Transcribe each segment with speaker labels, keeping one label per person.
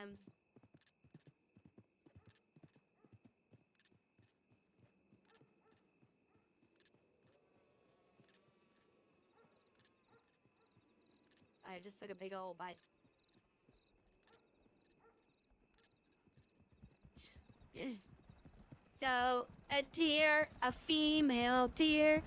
Speaker 1: Um, I just took a big old bite. So, a deer, a female deer.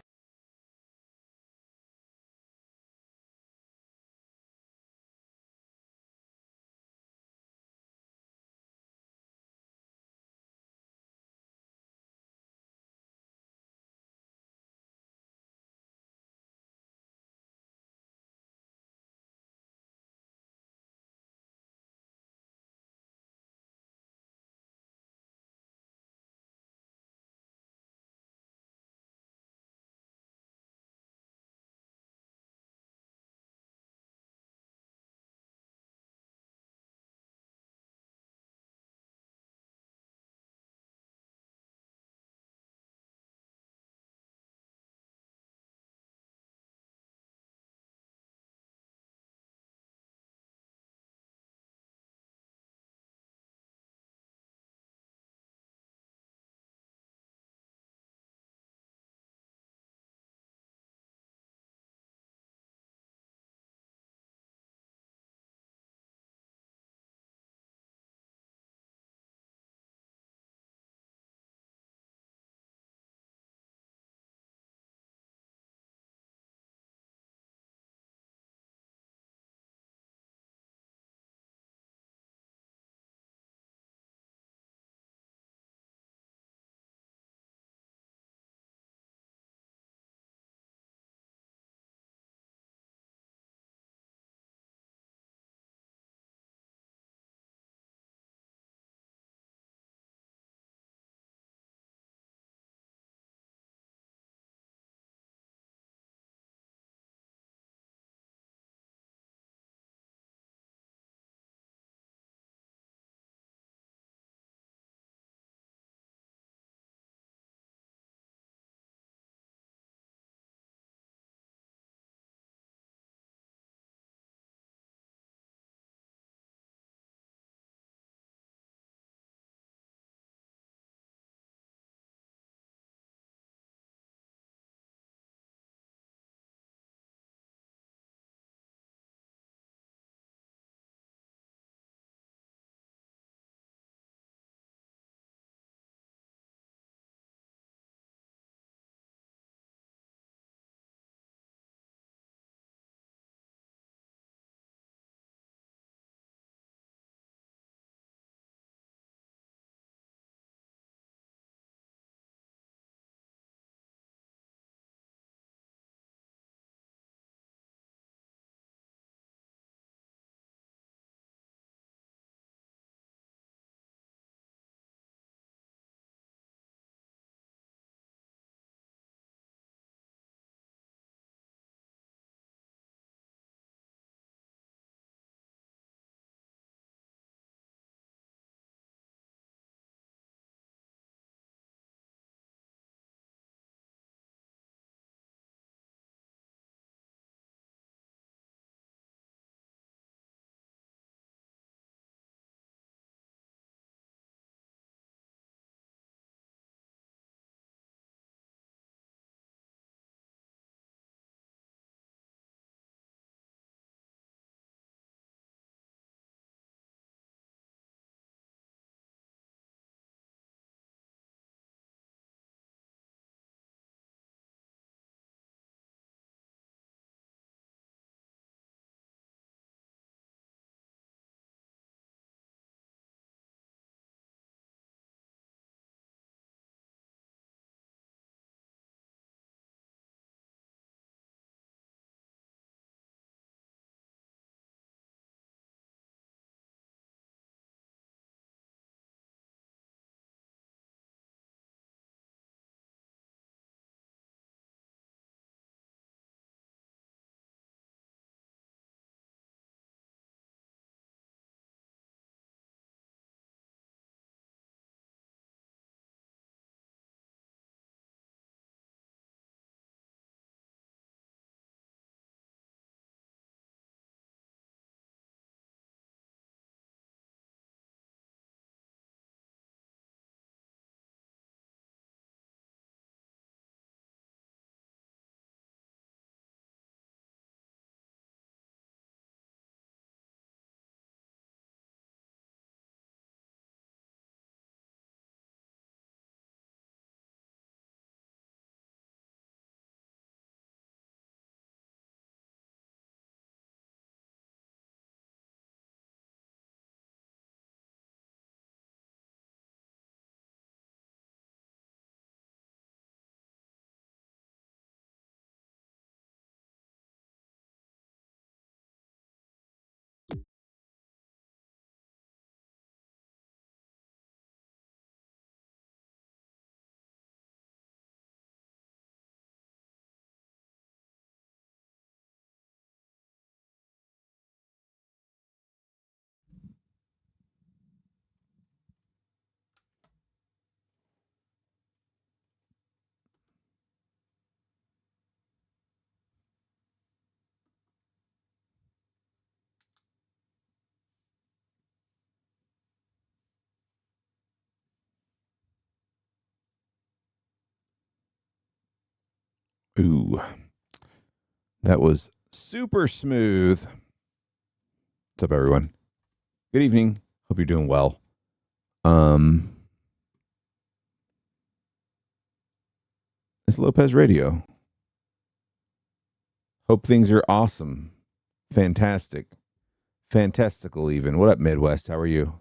Speaker 2: Ooh, that was super smooth. What's up, everyone? Good evening. Hope you're doing well. It's Lopez Radio. Hope things are awesome. Fantastic. Fantastical, even. What up, Midwest? How are you?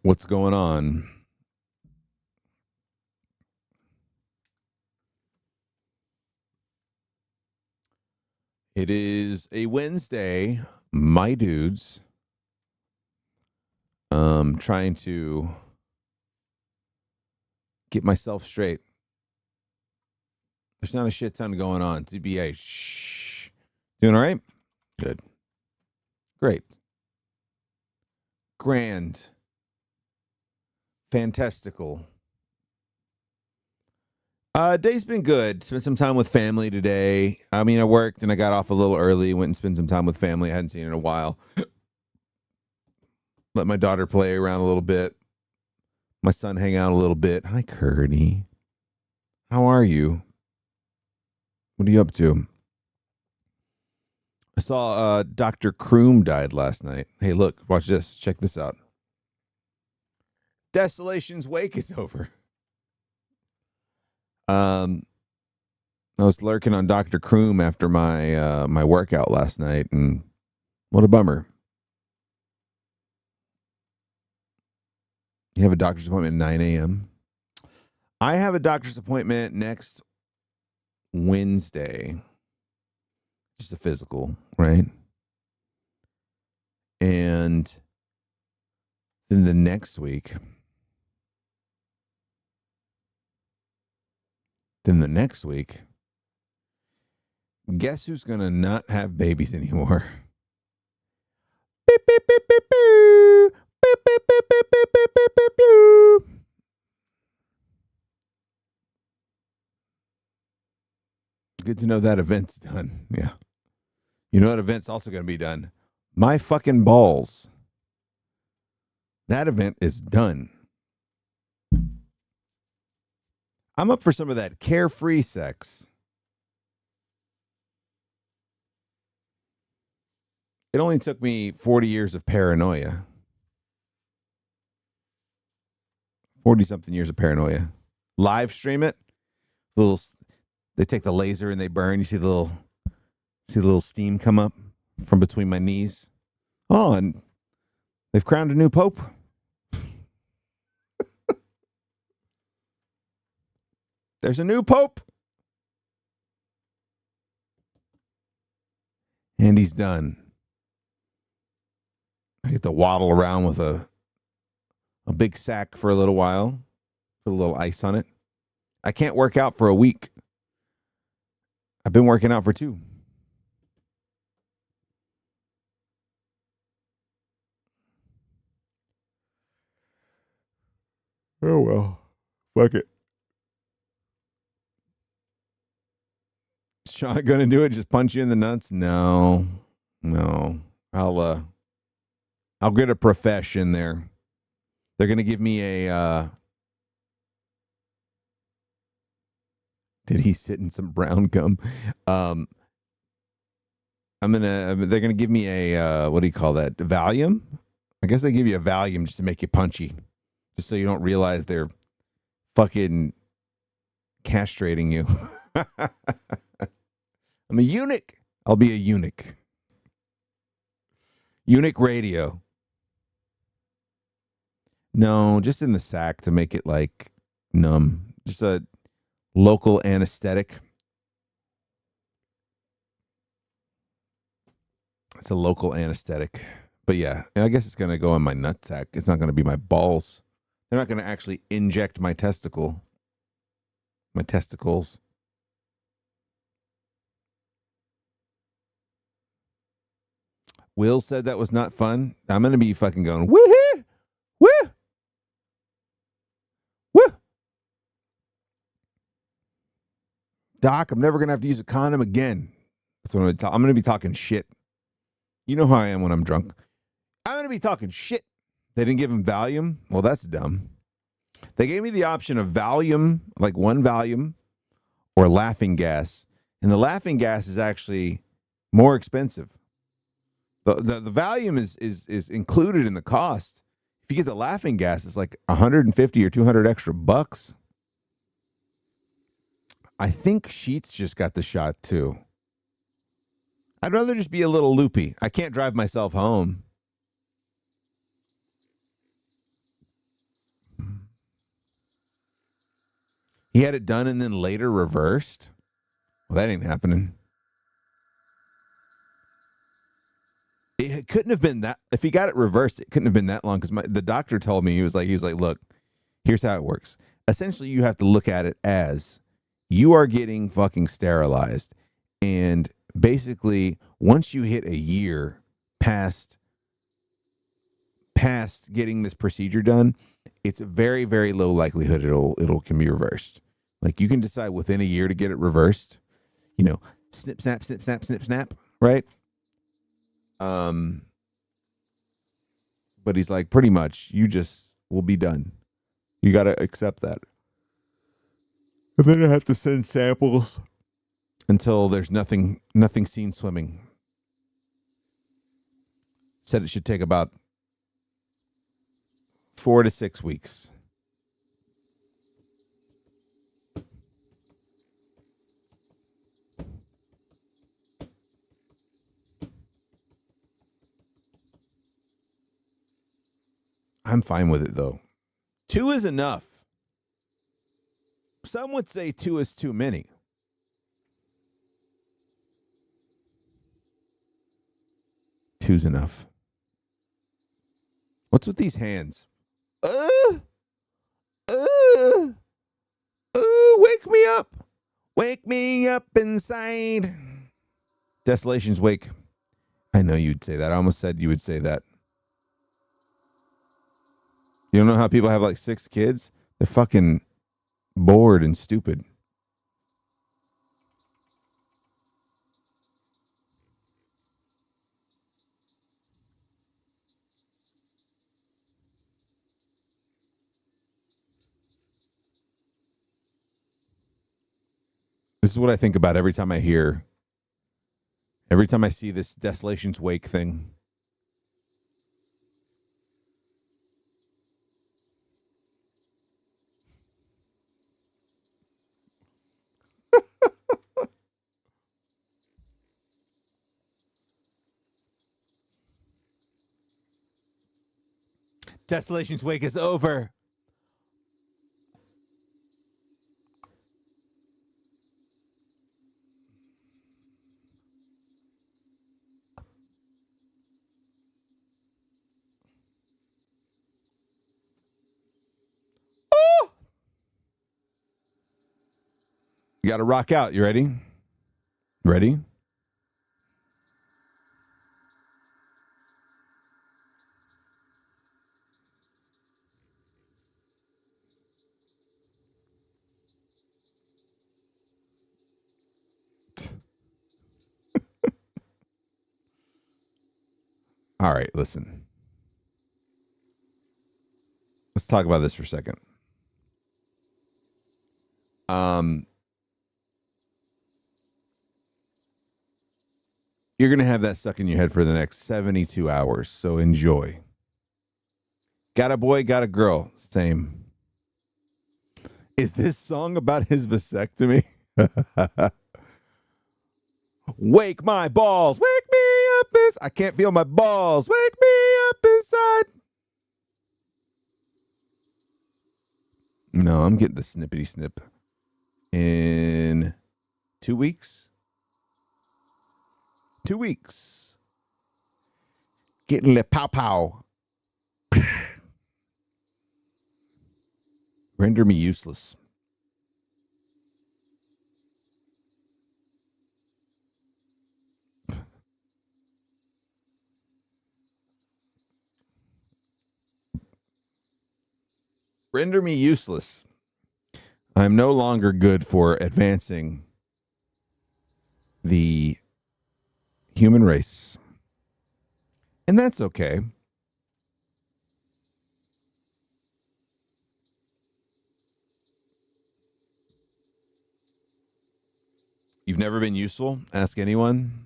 Speaker 2: What's going on? It is a Wednesday, my dudes. Trying to get myself straight. There's not a shit ton going on. TBA. Shh. Doing all right? Good. Great. Grand. Fantastical. Day's been good. Spent some time with family today. I mean, I worked and I got off a little early. Went and spent some time with family I hadn't seen in a while. Let my daughter play around a little bit. My son hang out a little bit. Hi, Curdy. How are you? What are you up to? I saw Dr. Kroom died last night. Hey, look, watch this. Check this out. Desolation's Wake is over. I was lurking on Dr. Kroom after my my workout last night, and what a bummer. You have a doctor's appointment at 9 a.m.? I have a doctor's appointment next Wednesday. Just a physical, right? And then the next week, guess who's going to not have babies anymore? Beep, beep, beep, beep, boo. Beep, beep, beep, beep, beep, beep, beep, beep, boo. Good to know that event's done. Yeah. You know what event's also going to be done? My fucking balls. That event is done. I'm up for some of that carefree sex. It only took me 40 years of paranoia. 40-something years of paranoia. Live stream it. They take the laser and they burn. You see the little steam come up from between my knees. Oh, and they've crowned a new pope. There's a new pope. And he's done. I get to waddle around with a big sack for a little while. Put a little ice on it. I can't work out for a week. I've been working out for 2. Oh, well. Fuck it. Is Sean gonna do it? Just punch you in the nuts? No. I'll get a profession there. They're gonna give me a. Did he sit in some brown gum? They're gonna give me a what do you call that? Valium? I guess they give you a Valium just to make you punchy, just so you don't realize they're fucking castrating you. I'm a eunuch. I'll be a eunuch. Eunuch radio. No, just in the sack to make it like numb. Just a local anesthetic. It's a local anesthetic. But yeah, I guess it's going to go in my nutsack. It's not going to be my balls. They're not going to actually inject my testicles. Will said that was not fun. I'm going to be fucking going, woo-hoo! Woo! Woo! Doc, I'm never going to have to use a condom again. That's what I'm going to be talking shit. You know how I am when I'm drunk. I'm going to be talking shit. They didn't give him Valium. Well, that's dumb. They gave me the option of Valium, like one Valium, or laughing gas. And the laughing gas is actually more expensive. The Valium is included in the cost. If you get the laughing gas, it's like 150 or 200 extra bucks. I think Sheets just got the shot too. I'd rather just be a little loopy. I can't drive myself home. He had it done and then later reversed. Well, that ain't happening. It couldn't have been that. If he got it reversed, it couldn't have been that long because the doctor told me he was like, look, here's how it works. Essentially, you have to look at it as you are getting fucking sterilized, and basically, once you hit a year past getting this procedure done, it's a very, very low likelihood it'll can be reversed. Like you can decide within a year to get it reversed. You know, snip, snap, snip, snap, snip, snap, right? But he's like, pretty much, you just will be done. You got to accept that. And then I have to send samples until there's nothing seen swimming. Said it should take about 4 to 6 weeks. I'm fine with it, though. 2 is enough. Some would say 2 is too many. Two's enough. What's with these hands? Wake me up. Wake me up inside. Desolation's Wake. I know you'd say that. I almost said you would say that. You don't know how people have like 6 kids? They're fucking bored and stupid. This is what I think about every time I see this Desolation's Wake thing. Desolation's Wake is over. Oh! You got to rock out. You ready? Ready? All right, listen. Let's talk about this for a second. You're going to have that stuck in your head for the next 72 hours, so enjoy. Got a boy, got a girl. Same. Is this song about his vasectomy? Wake my balls. Wake me up. I can't feel my balls. Wake me up inside. No, I'm getting the snippety snip in 2 weeks. 2 weeks. Getting the pow pow. Render me useless. Render me useless. I'm no longer good for advancing the human race. And that's okay. You've never been useful? Ask anyone.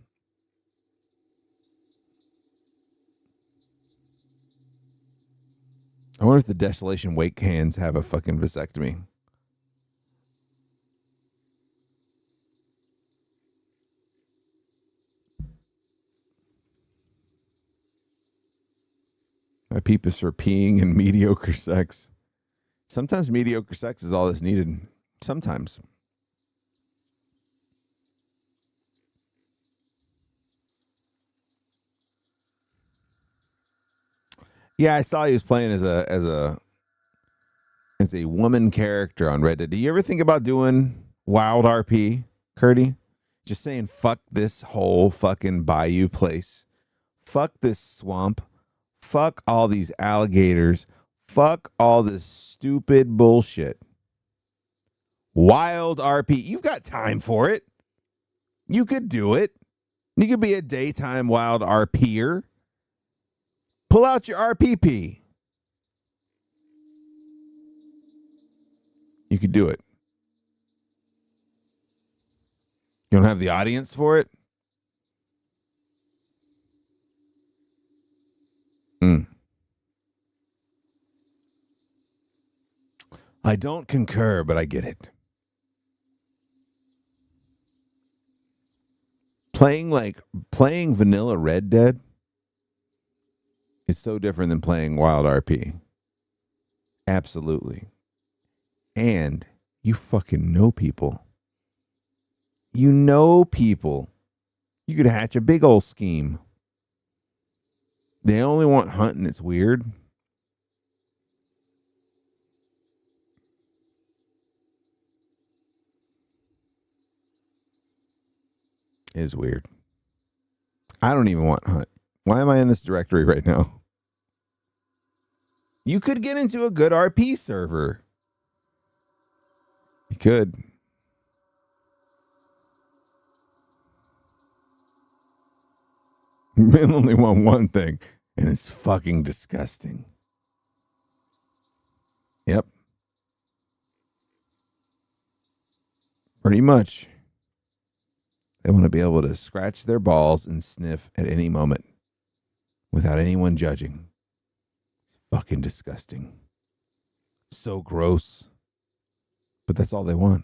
Speaker 2: I wonder if the Desolation Wake hands have a fucking vasectomy. My peep is for peeing and mediocre sex. Sometimes mediocre sex is all that's needed. Sometimes. Yeah, I saw he was playing as a woman character on Reddit. Do you ever think about doing wild RP, Curdy? Just saying, fuck this whole fucking bayou place. Fuck this swamp. Fuck all these alligators. Fuck all this stupid bullshit. Wild RP. You've got time for it. You could do it. You could be a daytime wild RPer. Pull out your RPP. You could do it. You don't have the audience for it? I don't concur, but I get it. Playing vanilla Red Dead is so different than playing wild RP. Absolutely. And you fucking know people. You know people. You could hatch a big old scheme. They only want hunting. It's weird. It is weird. I don't even want hunt. Why am I in this directory right now? You could get into a good RP server. You could. Men only want one thing, and it's fucking disgusting. Yep. Pretty much. They want to be able to scratch their balls and sniff at any moment without anyone judging. It's fucking disgusting. So gross. But that's all they want.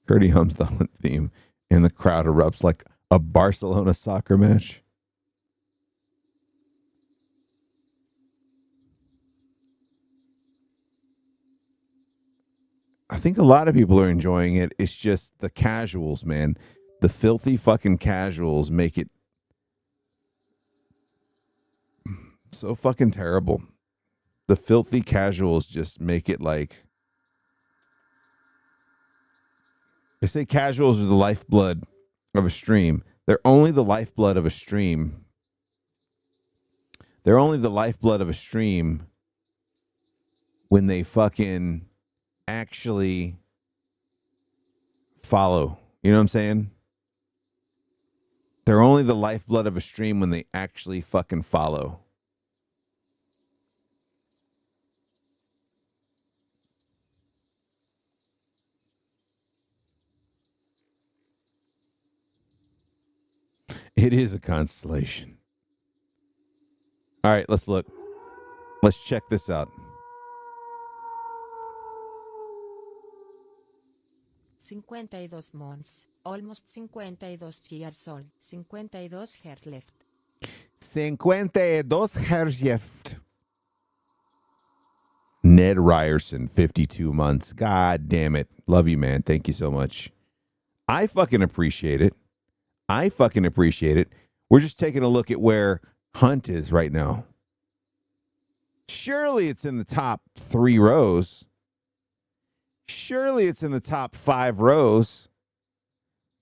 Speaker 2: Curdy hums the hunt theme, and the crowd erupts like a Barcelona soccer match. I think a lot of people are enjoying it. It's just the casuals, man. The filthy fucking casuals make it so fucking terrible. The filthy casuals just make it like... They say casuals are the lifeblood of a stream. They're only the lifeblood of a stream. They're only the lifeblood of a stream when they fucking actually follow. You know what I'm saying? They're only the lifeblood of a stream when they actually fucking follow. It is a constellation. All right, let's look. Let's check this out.
Speaker 3: 52 months, almost 52 years old, 52 hairs left.
Speaker 2: 52 hairs left. Ned Ryerson, 52 months. God damn it. Love you, man. Thank you so much. I fucking appreciate it. We're just taking a look at where Hunt is right now. Surely it's in the top 3 rows. Surely it's in the top 5 rows.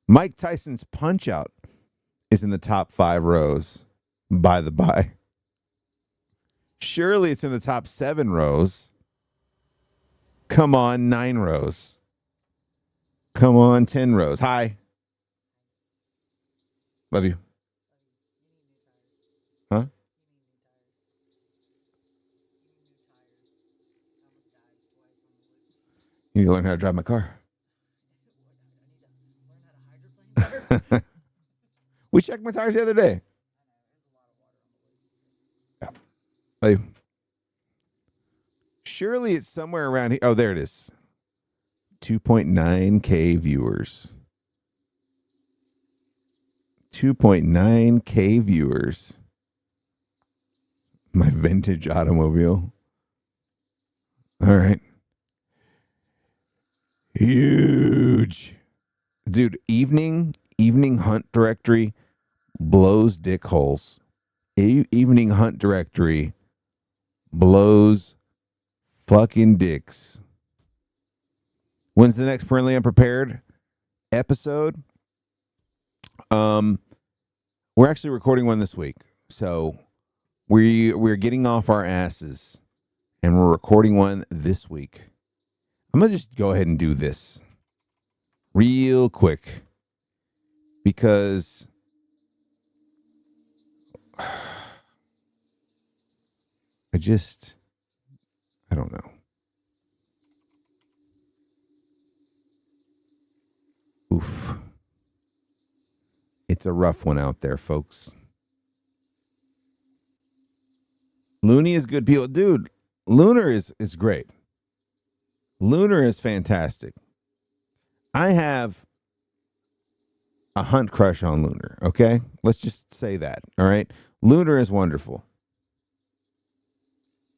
Speaker 2: Mike Tyson's Punch-Out is in the top 5 rows, by the by. Surely it's in the top 7 rows. Come on, 9 rows. Come on, 10 rows. Hi. Love you. Huh? You need to learn how to drive my car. We checked my tires the other day. Yeah. Love you. Surely it's somewhere around here. Oh, there it is. 2.9K viewers. 2.9K viewers. My vintage automobile. All right. Huge. Dude, evening hunt directory blows dick holes. Evening hunt directory blows fucking dicks. When's the next Perennially Unprepared episode? We're actually recording one this week. So we're getting off our asses and we're recording one this week. I'm going to just go ahead and do this real quick because I don't know. Oof. It's a rough one out there, folks. Looney is good people. Dude, Lunar is great. Lunar is fantastic. I have a hunt crush on Lunar, okay? Let's just say that, all right? Lunar is wonderful.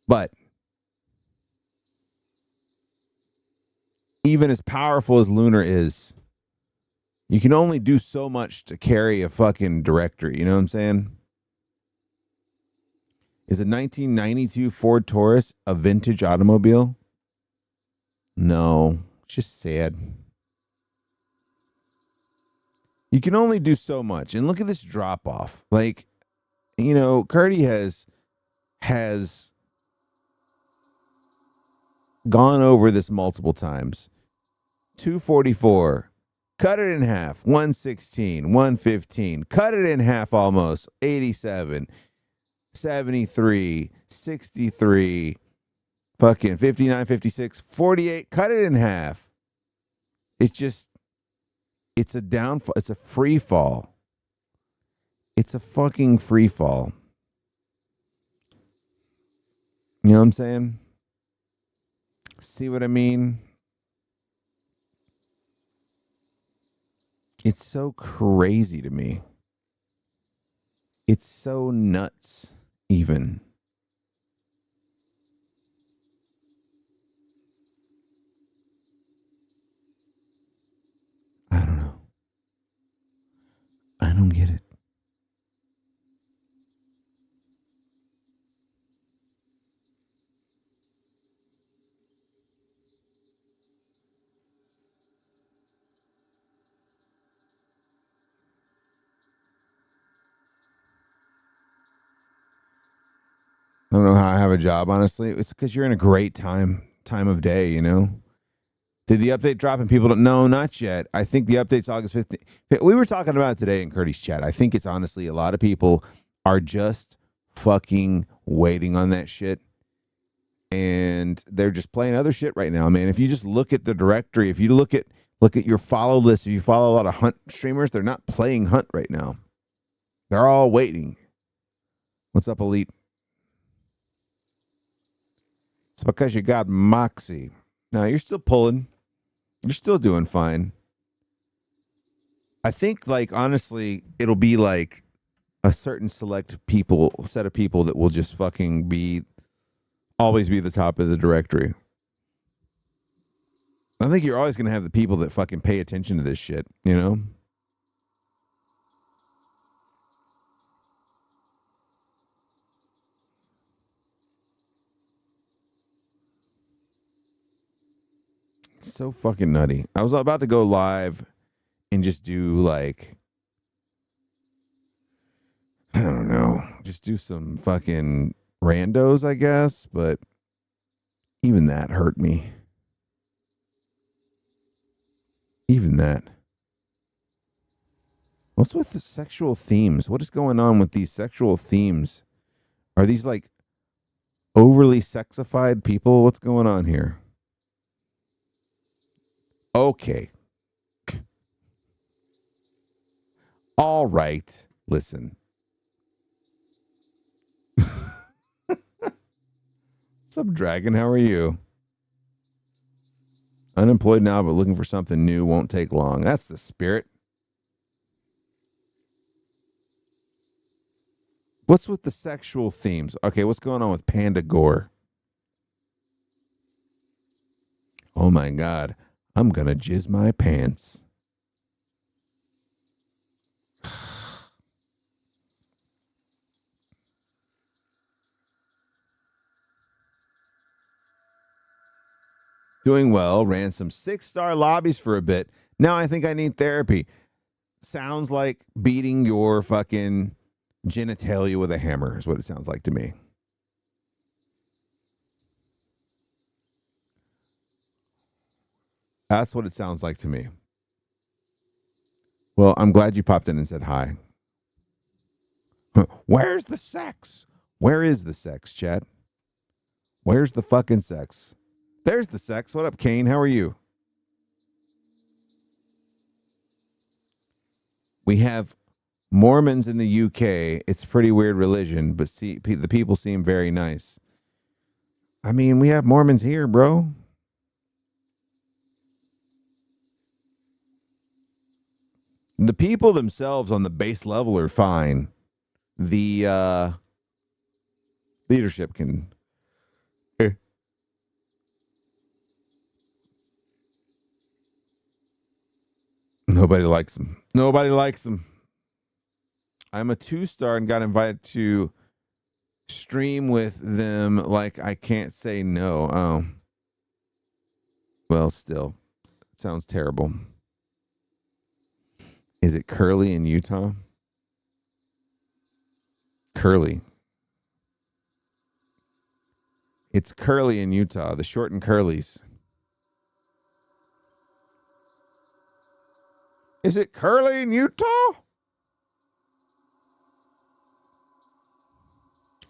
Speaker 2: But even as powerful as Lunar is, you can only do so much to carry a fucking directory. You know what I'm saying? Is a 1992 Ford Taurus a vintage automobile? No, it's just sad. You can only do so much. And look at this drop off. Like, you know, Curdy has gone over this multiple times. 244. Cut it in half. 116. 115. Cut it in half almost. 87. 73. 63. Fucking 59, 56, 48. Cut it in half. It's a downfall. It's a free fall. It's a fucking free fall. You know what I'm saying? See what I mean? It's so crazy to me. It's so nuts, even. I don't know. I don't get it. I don't know how I have a job, honestly. It's because you're in a great time of day, you know? Did the update drop and people don't know? Not yet. I think the update's August 15th. We were talking about it today in Curdy's chat. I think it's honestly a lot of people are just fucking waiting on that shit. And they're just playing other shit right now, man. If you just look at the directory, if you look at your follow list, if you follow a lot of hunt streamers, they're not playing hunt right now. They're all waiting. What's up, Elite? It's because you got Moxie. No, you're still pulling. You're still doing fine. I think, like, honestly, it'll be like a certain set of people that will just fucking always be the top of the directory. I think you're always going to have the people that fucking pay attention to this shit, you know? So fucking nutty. I was about to go live and just do like, I don't know, just do some fucking randos, I guess, but even that hurt me. Even that. What's with the sexual themes? What is going on with these sexual themes? Are these like overly sexified people? What's going on here? Okay. All right. Listen. What's up, Dragon? How are you? Unemployed now, but looking for something new. Won't take long. That's the spirit. What's with the sexual themes? Okay, what's going on with Panda Gore? Oh my God. I'm going to jizz my pants. Doing well. Ran some 6-star lobbies for a bit. Now I think I need therapy. Sounds like beating your fucking genitalia with a hammer is what it sounds like to me. That's what it sounds like to me. Well, I'm glad you popped in and said hi. Where's the sex? Where is the sex, Chad? Where's the fucking sex? There's the sex. What up, Kane? How are you? We have Mormons in the UK. It's a pretty weird religion, but see, the people seem very nice. I mean, we have Mormons here, bro. The people themselves on the base level are fine. The leadership can. Nobody likes them. Nobody likes them. I'm a 2-star and got invited to stream with them like I can't say no. Oh. Well, still. It sounds terrible. Is it Curly in Utah? Curly. It's Curly in Utah, the short and curlies. Is it Curly in Utah?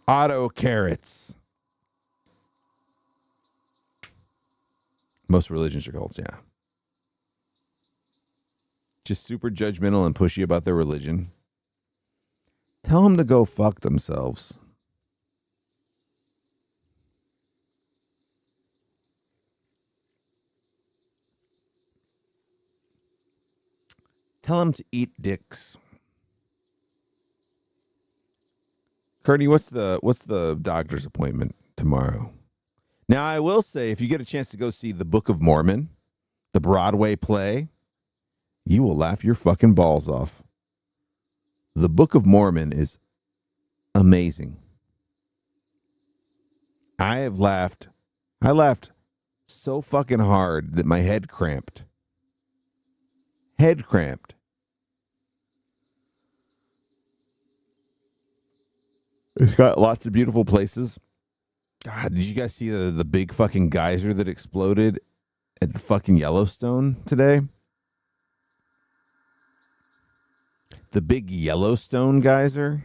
Speaker 2: Auto carrots. Most religions are cults, yeah. Just super judgmental and pushy about their religion. Tell them to go fuck themselves. Tell them to eat dicks. Curdy, what's the doctor's appointment tomorrow? Now, I will say, if you get a chance to go see The Book of Mormon, the Broadway play, you will laugh your fucking balls off. The Book of Mormon is amazing. I laughed so fucking hard that my head cramped. Head cramped. It's got lots of beautiful places. God, did you guys see the big fucking geyser that exploded at the fucking Yellowstone today? The big Yellowstone geyser?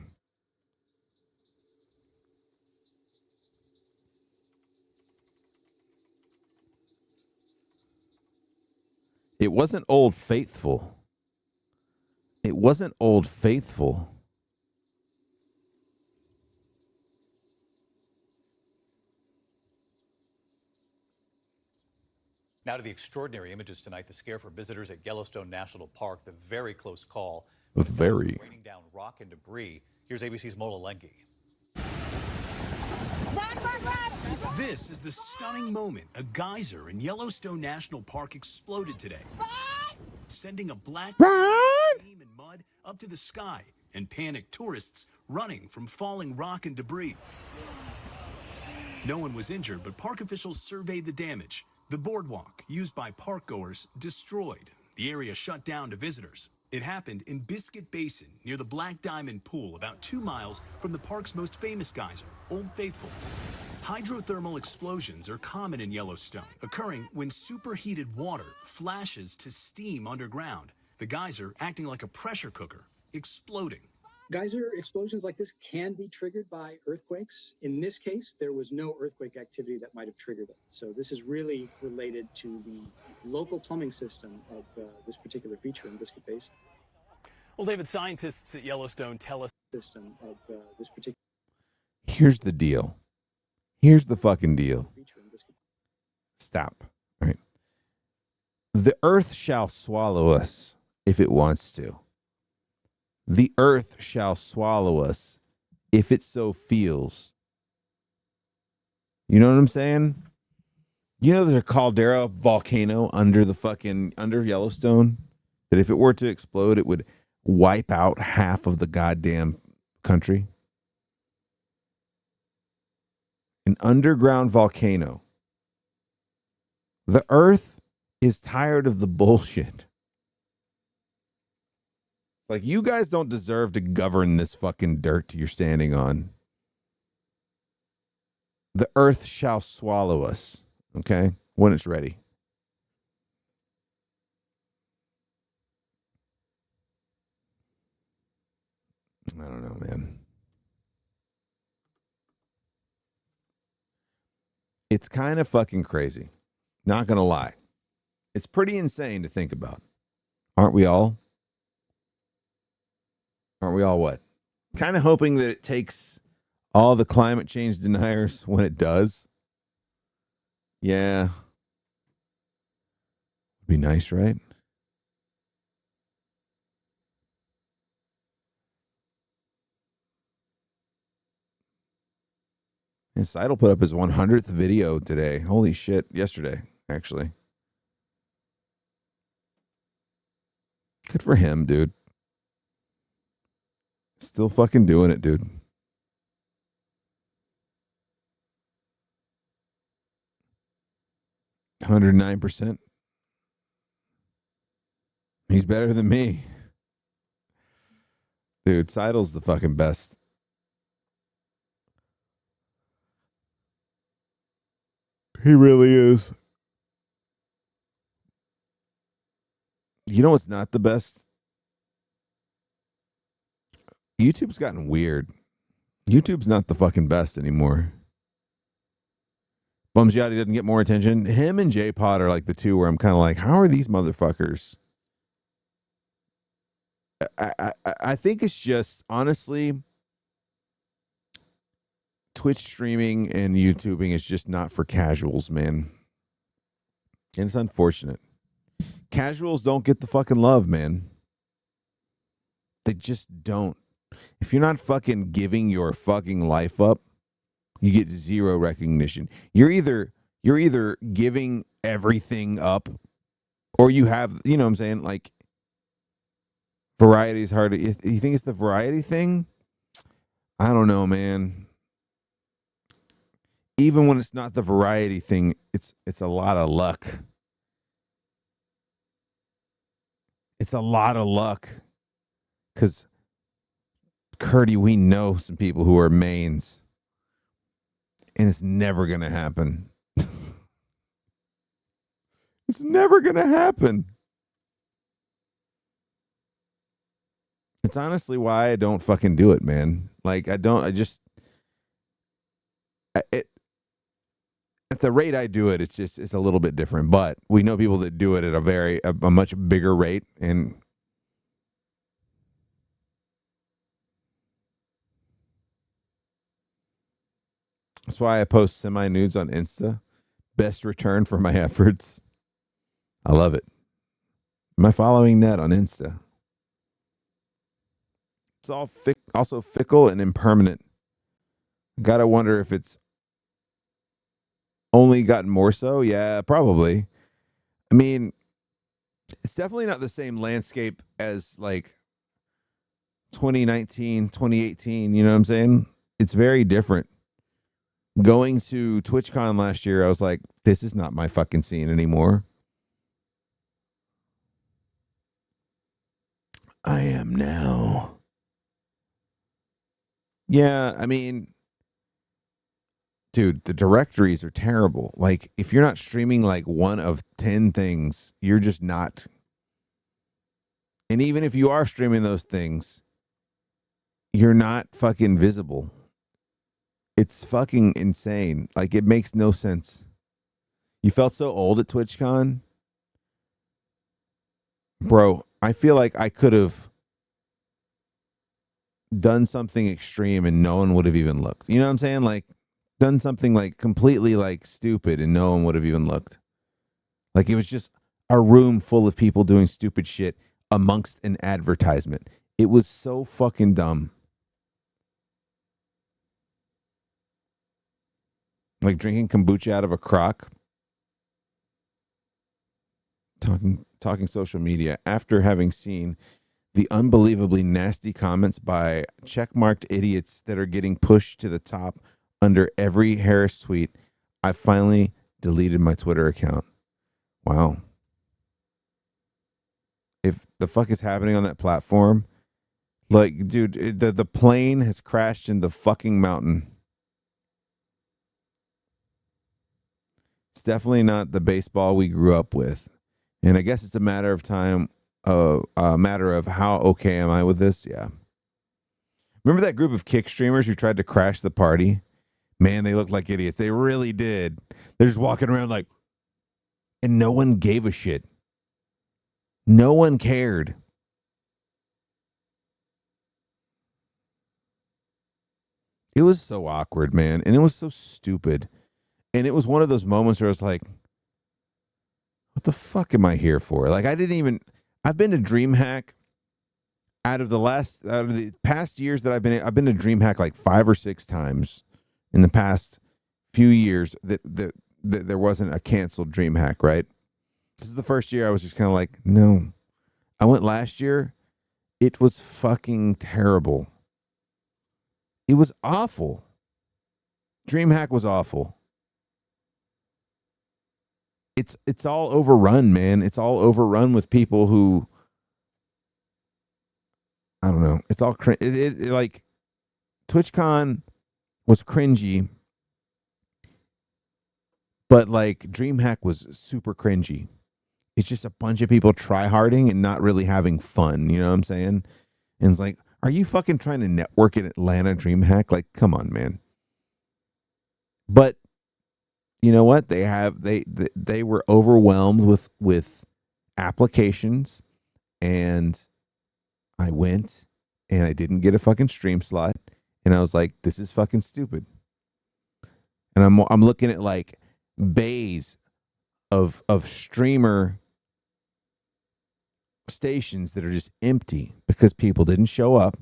Speaker 2: It wasn't Old Faithful. It wasn't Old Faithful.
Speaker 4: Now to the extraordinary images tonight, the scare for visitors at Yellowstone National Park, the very close call.
Speaker 2: Very.
Speaker 4: Raining down rock and debris. Here's ABC's Mola Lengi.
Speaker 5: This is the stunning moment a geyser in Yellowstone National Park exploded today, sending a black stream and mud up to the sky and panicked tourists running from falling rock and debris. No one was injured, but park officials surveyed the damage. The boardwalk, used by parkgoers, destroyed. The area shut down to visitors. It happened in Biscuit Basin, near the Black Diamond Pool, about 2 miles from the park's most famous geyser, Old Faithful. Hydrothermal explosions are common in Yellowstone, occurring when superheated water flashes to steam underground, the geyser acting like a pressure cooker, exploding.
Speaker 6: Geyser explosions like this can be triggered by earthquakes. In this case, there was no earthquake activity that might have triggered it. So this is really related to the local plumbing system of this particular feature in Biscuit Basin.
Speaker 7: Well, David, scientists at Yellowstone tell us
Speaker 6: System of this particular.
Speaker 2: Here's the deal. Here's the fucking deal.
Speaker 6: Feature in Biscuit.
Speaker 2: Stop. All right. The earth shall swallow us if it wants to. The earth shall swallow us if it so feels. You know what I'm saying? You know there's a caldera volcano under Yellowstone that if it were to explode, it would wipe out half of the goddamn country. An underground volcano. The earth is tired of the bullshit. Like, you guys don't deserve to govern this fucking dirt you're standing on. The earth shall swallow us, okay? When it's ready. I don't know, man. It's kind of fucking crazy. Not gonna lie. It's pretty insane to think about. Aren't we all? Aren't we all what? Kind of hoping that it takes all the climate change deniers when it does. Yeah. Be nice, right? And Seidel put up his 100th video today. Holy shit. Yesterday, actually. Good for him, dude. Still fucking doing it, dude. $109%. He's better than me. Dude, Seidel's the fucking best. He really is. You know what's not the best? YouTube's gotten weird. YouTube's not the fucking best anymore. Bums you out he doesn't get more attention. Him and J-Pod are like the two where I'm kind of like, how are these motherfuckers? I think it's just, honestly, Twitch streaming and YouTubing is just not for casuals, man. And it's unfortunate. Casuals don't get the fucking love, man. They just don't. If you're not fucking giving your fucking life up, you get zero recognition. You're either giving everything up, or you have, you know what I'm saying? Like, variety is hard. You think it's the variety thing? I don't know, man. Even when it's not the variety thing, it's a lot of luck. It's a lot of luck. Because, Curdy, we know some people who are mains. And it's never going to happen. It's never going to happen. It's honestly why I don't fucking do it, man. Like, at the rate I do it, it's a little bit different. But we know people that do it at a much bigger rate. And that's why I post semi-nudes on Insta. Best return for my efforts. I love it. Am I following that on Insta? It's all also fickle and impermanent. Gotta wonder if it's only gotten more so. Yeah, probably. I mean, it's definitely not the same landscape as like 2019, 2018. You know what I'm saying? It's very different. Going to TwitchCon last year, I was like, this is not my fucking scene anymore. I am now. Yeah, I mean, dude, the directories are terrible. Like, if you're not streaming like one of 10 things, you're just not. And even if you are streaming those things, you're not fucking visible. It's fucking insane. Like, it makes no sense. You felt so old at TwitchCon? Bro, I feel like I could have done something extreme and no one would have even looked. You know what I'm saying? Like, done something like completely like stupid and no one would have even looked. Like, it was just a room full of people doing stupid shit amongst an advertisement. It was so fucking dumb. Like drinking kombucha out of a crock. Talking social media after having seen the unbelievably nasty comments by checkmarked idiots that are getting pushed to the top under every Harris tweet, I finally deleted my Twitter account. Wow. If the fuck is happening on that platform, like, dude, the plane has crashed in the fucking mountain. It's definitely not the baseball we grew up with. And I guess it's a matter of time, a matter of how okay am I with this? Yeah. Remember that group of kick streamers who tried to crash the party? Man, they looked like idiots. They really did. They're just walking around like, and no one gave a shit. No one cared. It was so awkward, man. And it was so stupid. And it was one of those moments where I was like, what the fuck am I here for? Like, I've been to DreamHack out of the past years that I've been to DreamHack like 5 or 6 times in the past few years that there wasn't a canceled DreamHack, right? This is the first year I was just kind of like, no. I went last year. It was fucking terrible. It was awful. DreamHack was awful. It's all overrun, man. It's all overrun with people who, I don't know. It's all like TwitchCon was cringy, but like DreamHack was super cringy. It's just a bunch of people tryharding and not really having fun. You know what I'm saying? And it's like, are you fucking trying to network at Atlanta DreamHack? Like, come on, man. But you know what? They were overwhelmed with applications, and I went and I didn't get a fucking stream slot, and I was like, this is fucking stupid. And I'm looking at like bays of streamer stations that are just empty because people didn't show up.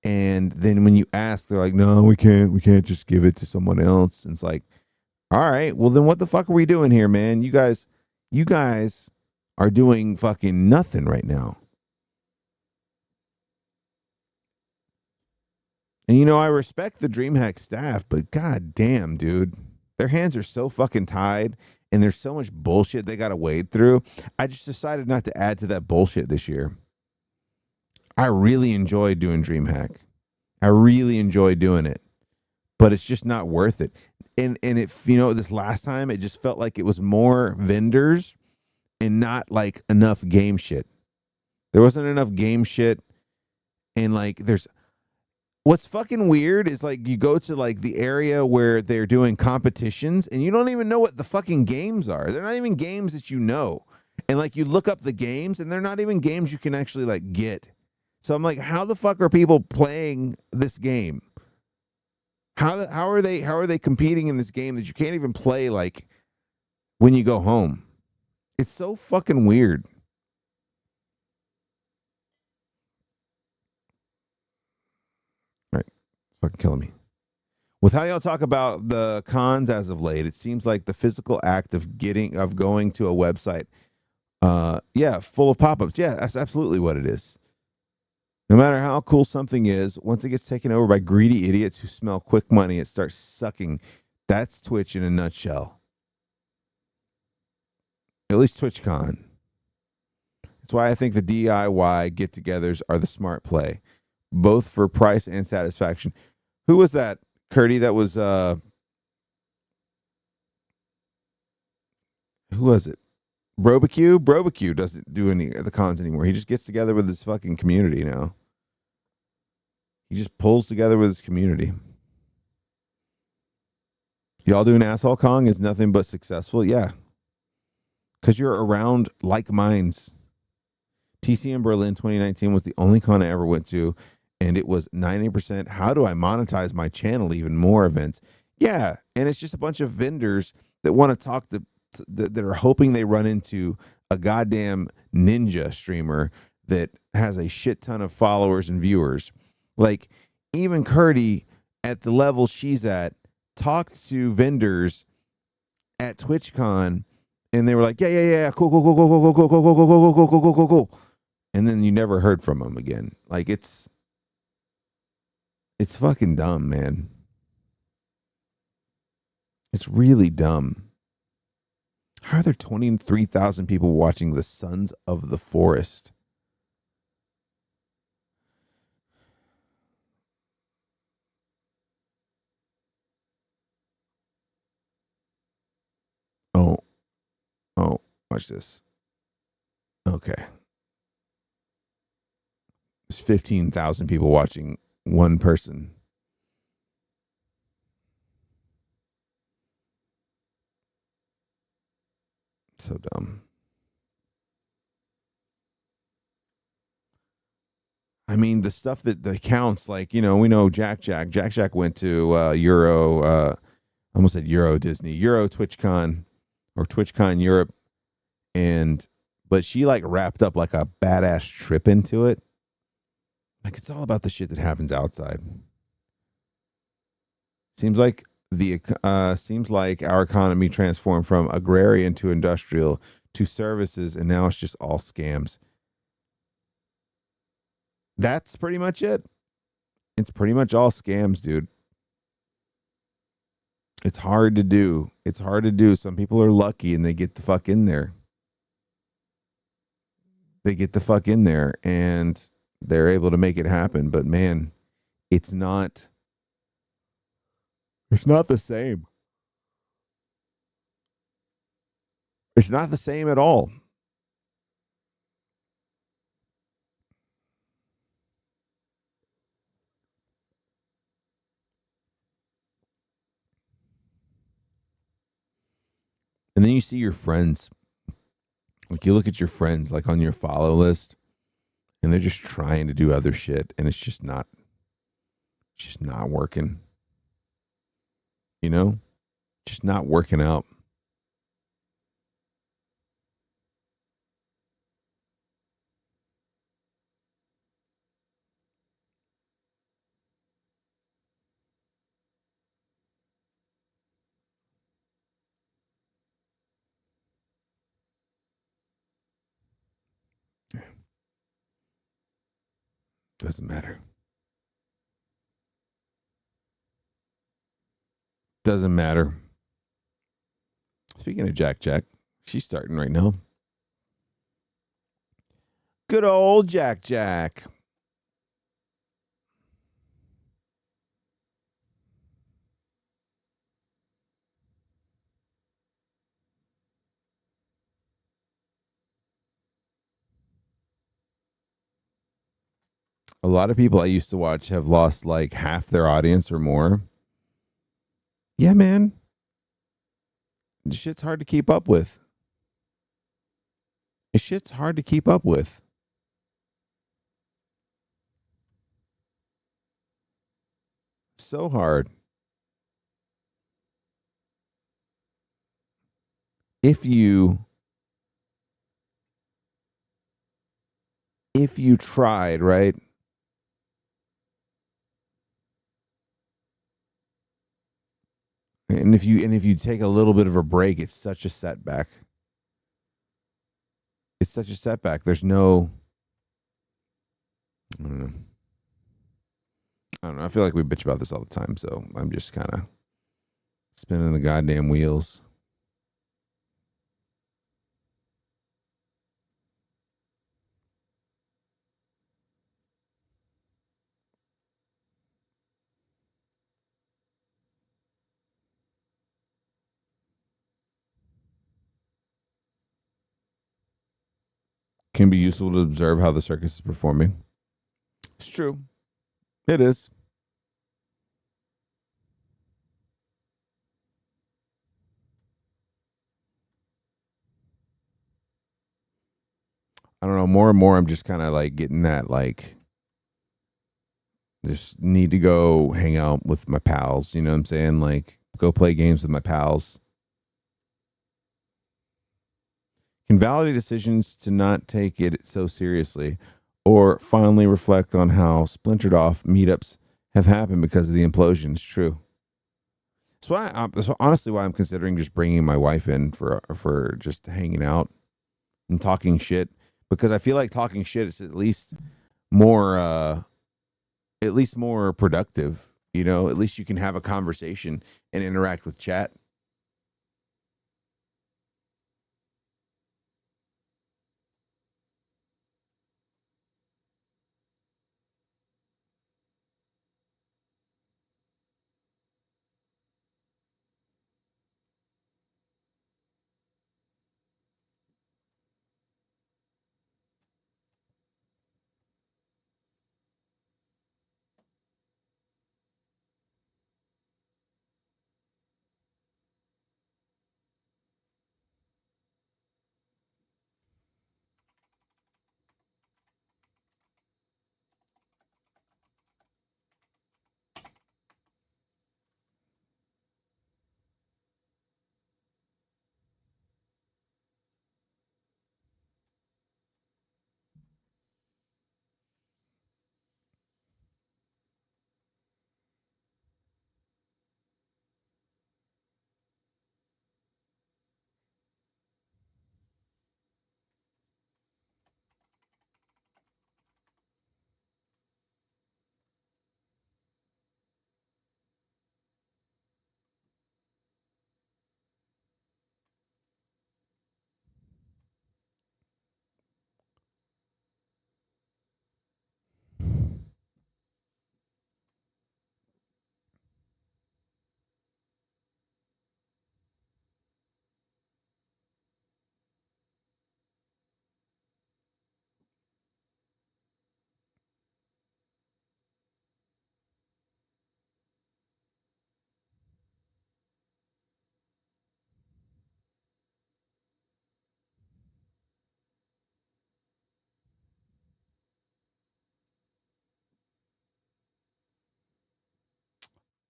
Speaker 2: And then when you ask, they're like, no, we can't just give it to someone else. And it's like, all right, well then what the fuck are we doing here, man? You guys are doing fucking nothing right now. And you know, I respect the DreamHack staff, but god damn, dude. Their hands are so fucking tied and there's so much bullshit they gotta wade through. I just decided not to add to that bullshit this year. I really enjoy doing DreamHack. I really enjoy doing it. But it's just not worth it. And if you know, this last time it just felt like it was more vendors and not like enough game shit. There wasn't enough game shit, and like there's what's fucking weird is like you go to like the area where they're doing competitions and you don't even know what the fucking games are. They're not even games that you know. And like you look up the games and they're not even games you can actually like get. So I'm like, how the fuck are people playing this game? How are they competing in this game that you can't even play like when you go home? It's so fucking weird. All right, it's fucking killing me. With how y'all talk about the cons as of late, it seems like the physical act of going to a website, full of pop-ups. Yeah, that's absolutely what it is. No matter how cool something is, once it gets taken over by greedy idiots who smell quick money, it starts sucking. That's Twitch in a nutshell. At least TwitchCon. That's why I think the DIY get-togethers are the smart play, both for price and satisfaction. Who was that, Curdy? That was Who was it? Barbecue? Barbecue doesn't do any of the cons anymore. He just gets together with his fucking community now. He just pulls together with his community. Y'all doing Asshole Kong is nothing but successful? Yeah. Because you're around like minds. TC in Berlin 2019 was the only con I ever went to, and it was 90%. How do I monetize my channel even more events? Yeah, and it's just a bunch of vendors that want to talk to that are hoping they run into a goddamn ninja streamer that has a shit ton of followers and viewers. Like even Curdy at the level she's at talked to vendors at TwitchCon and they were like, yeah, cool, cool. And then you never heard from them again. Like it's fucking dumb, man. It's really dumb. How are there 23,000 people watching the Sons of the Forest? Oh, watch this. Okay. There's 15,000 people watching one person. So dumb. I mean, the stuff that counts, like, we know Jack went to Euro, I almost said Euro Disney, Euro TwitchCon or TwitchCon Europe. But she like wrapped up like a badass trip into it. Like it's all about the shit that happens outside. Seems like our economy transformed from agrarian to industrial to services, and now it's just all scams. That's pretty much it. It's pretty much all scams, dude. It's hard to do. Some people are lucky and they get the fuck in there. And they're able to make it happen. But man, it's not the same. It's not the same at all. And then you see your friends. Like you look at your friends like on your follow list and they're just trying to do other shit and it's just not working. Just not working out. Doesn't matter. Doesn't matter. Speaking of Jack, she's starting right now. Good old Jack. A lot of people I used to watch have lost like half their audience or more. Yeah, man. This shit's hard to keep up with. So hard. If you tried, right? And if you take a little bit of a break, it's such a setback. There's no, I don't know. I feel like we bitch about this all the time, so I'm just kind of spinning the goddamn wheels. can be useful to observe how the circus is performing. It's true. It is. I don't know. More and more, I'm just kind of like getting that, like, just need to go hang out with my pals. You know what I'm saying? Like, go play games with my pals. Can validate decisions to not take it so seriously, or finally reflect on how splintered off meetups have happened because of the implosion. It's true. That's honestly why I'm considering just bringing my wife in for just hanging out and talking shit, because I feel like talking shit is more at least more productive. You know, at least you can have a conversation and interact with chat.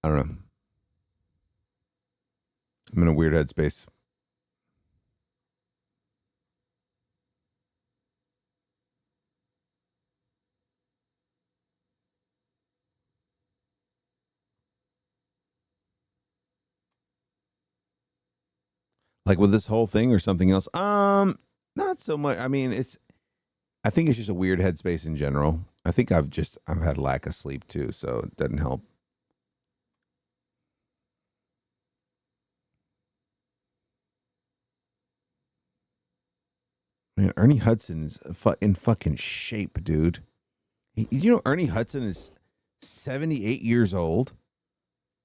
Speaker 2: I don't know. I'm in a weird headspace. Like with this whole thing or something else? Not so much. I mean, I think it's just a weird headspace in general. I think I've had lack of sleep too, so it doesn't help. Man, Ernie Hudson's in fucking shape, dude. You know, Ernie Hudson is 78 years old.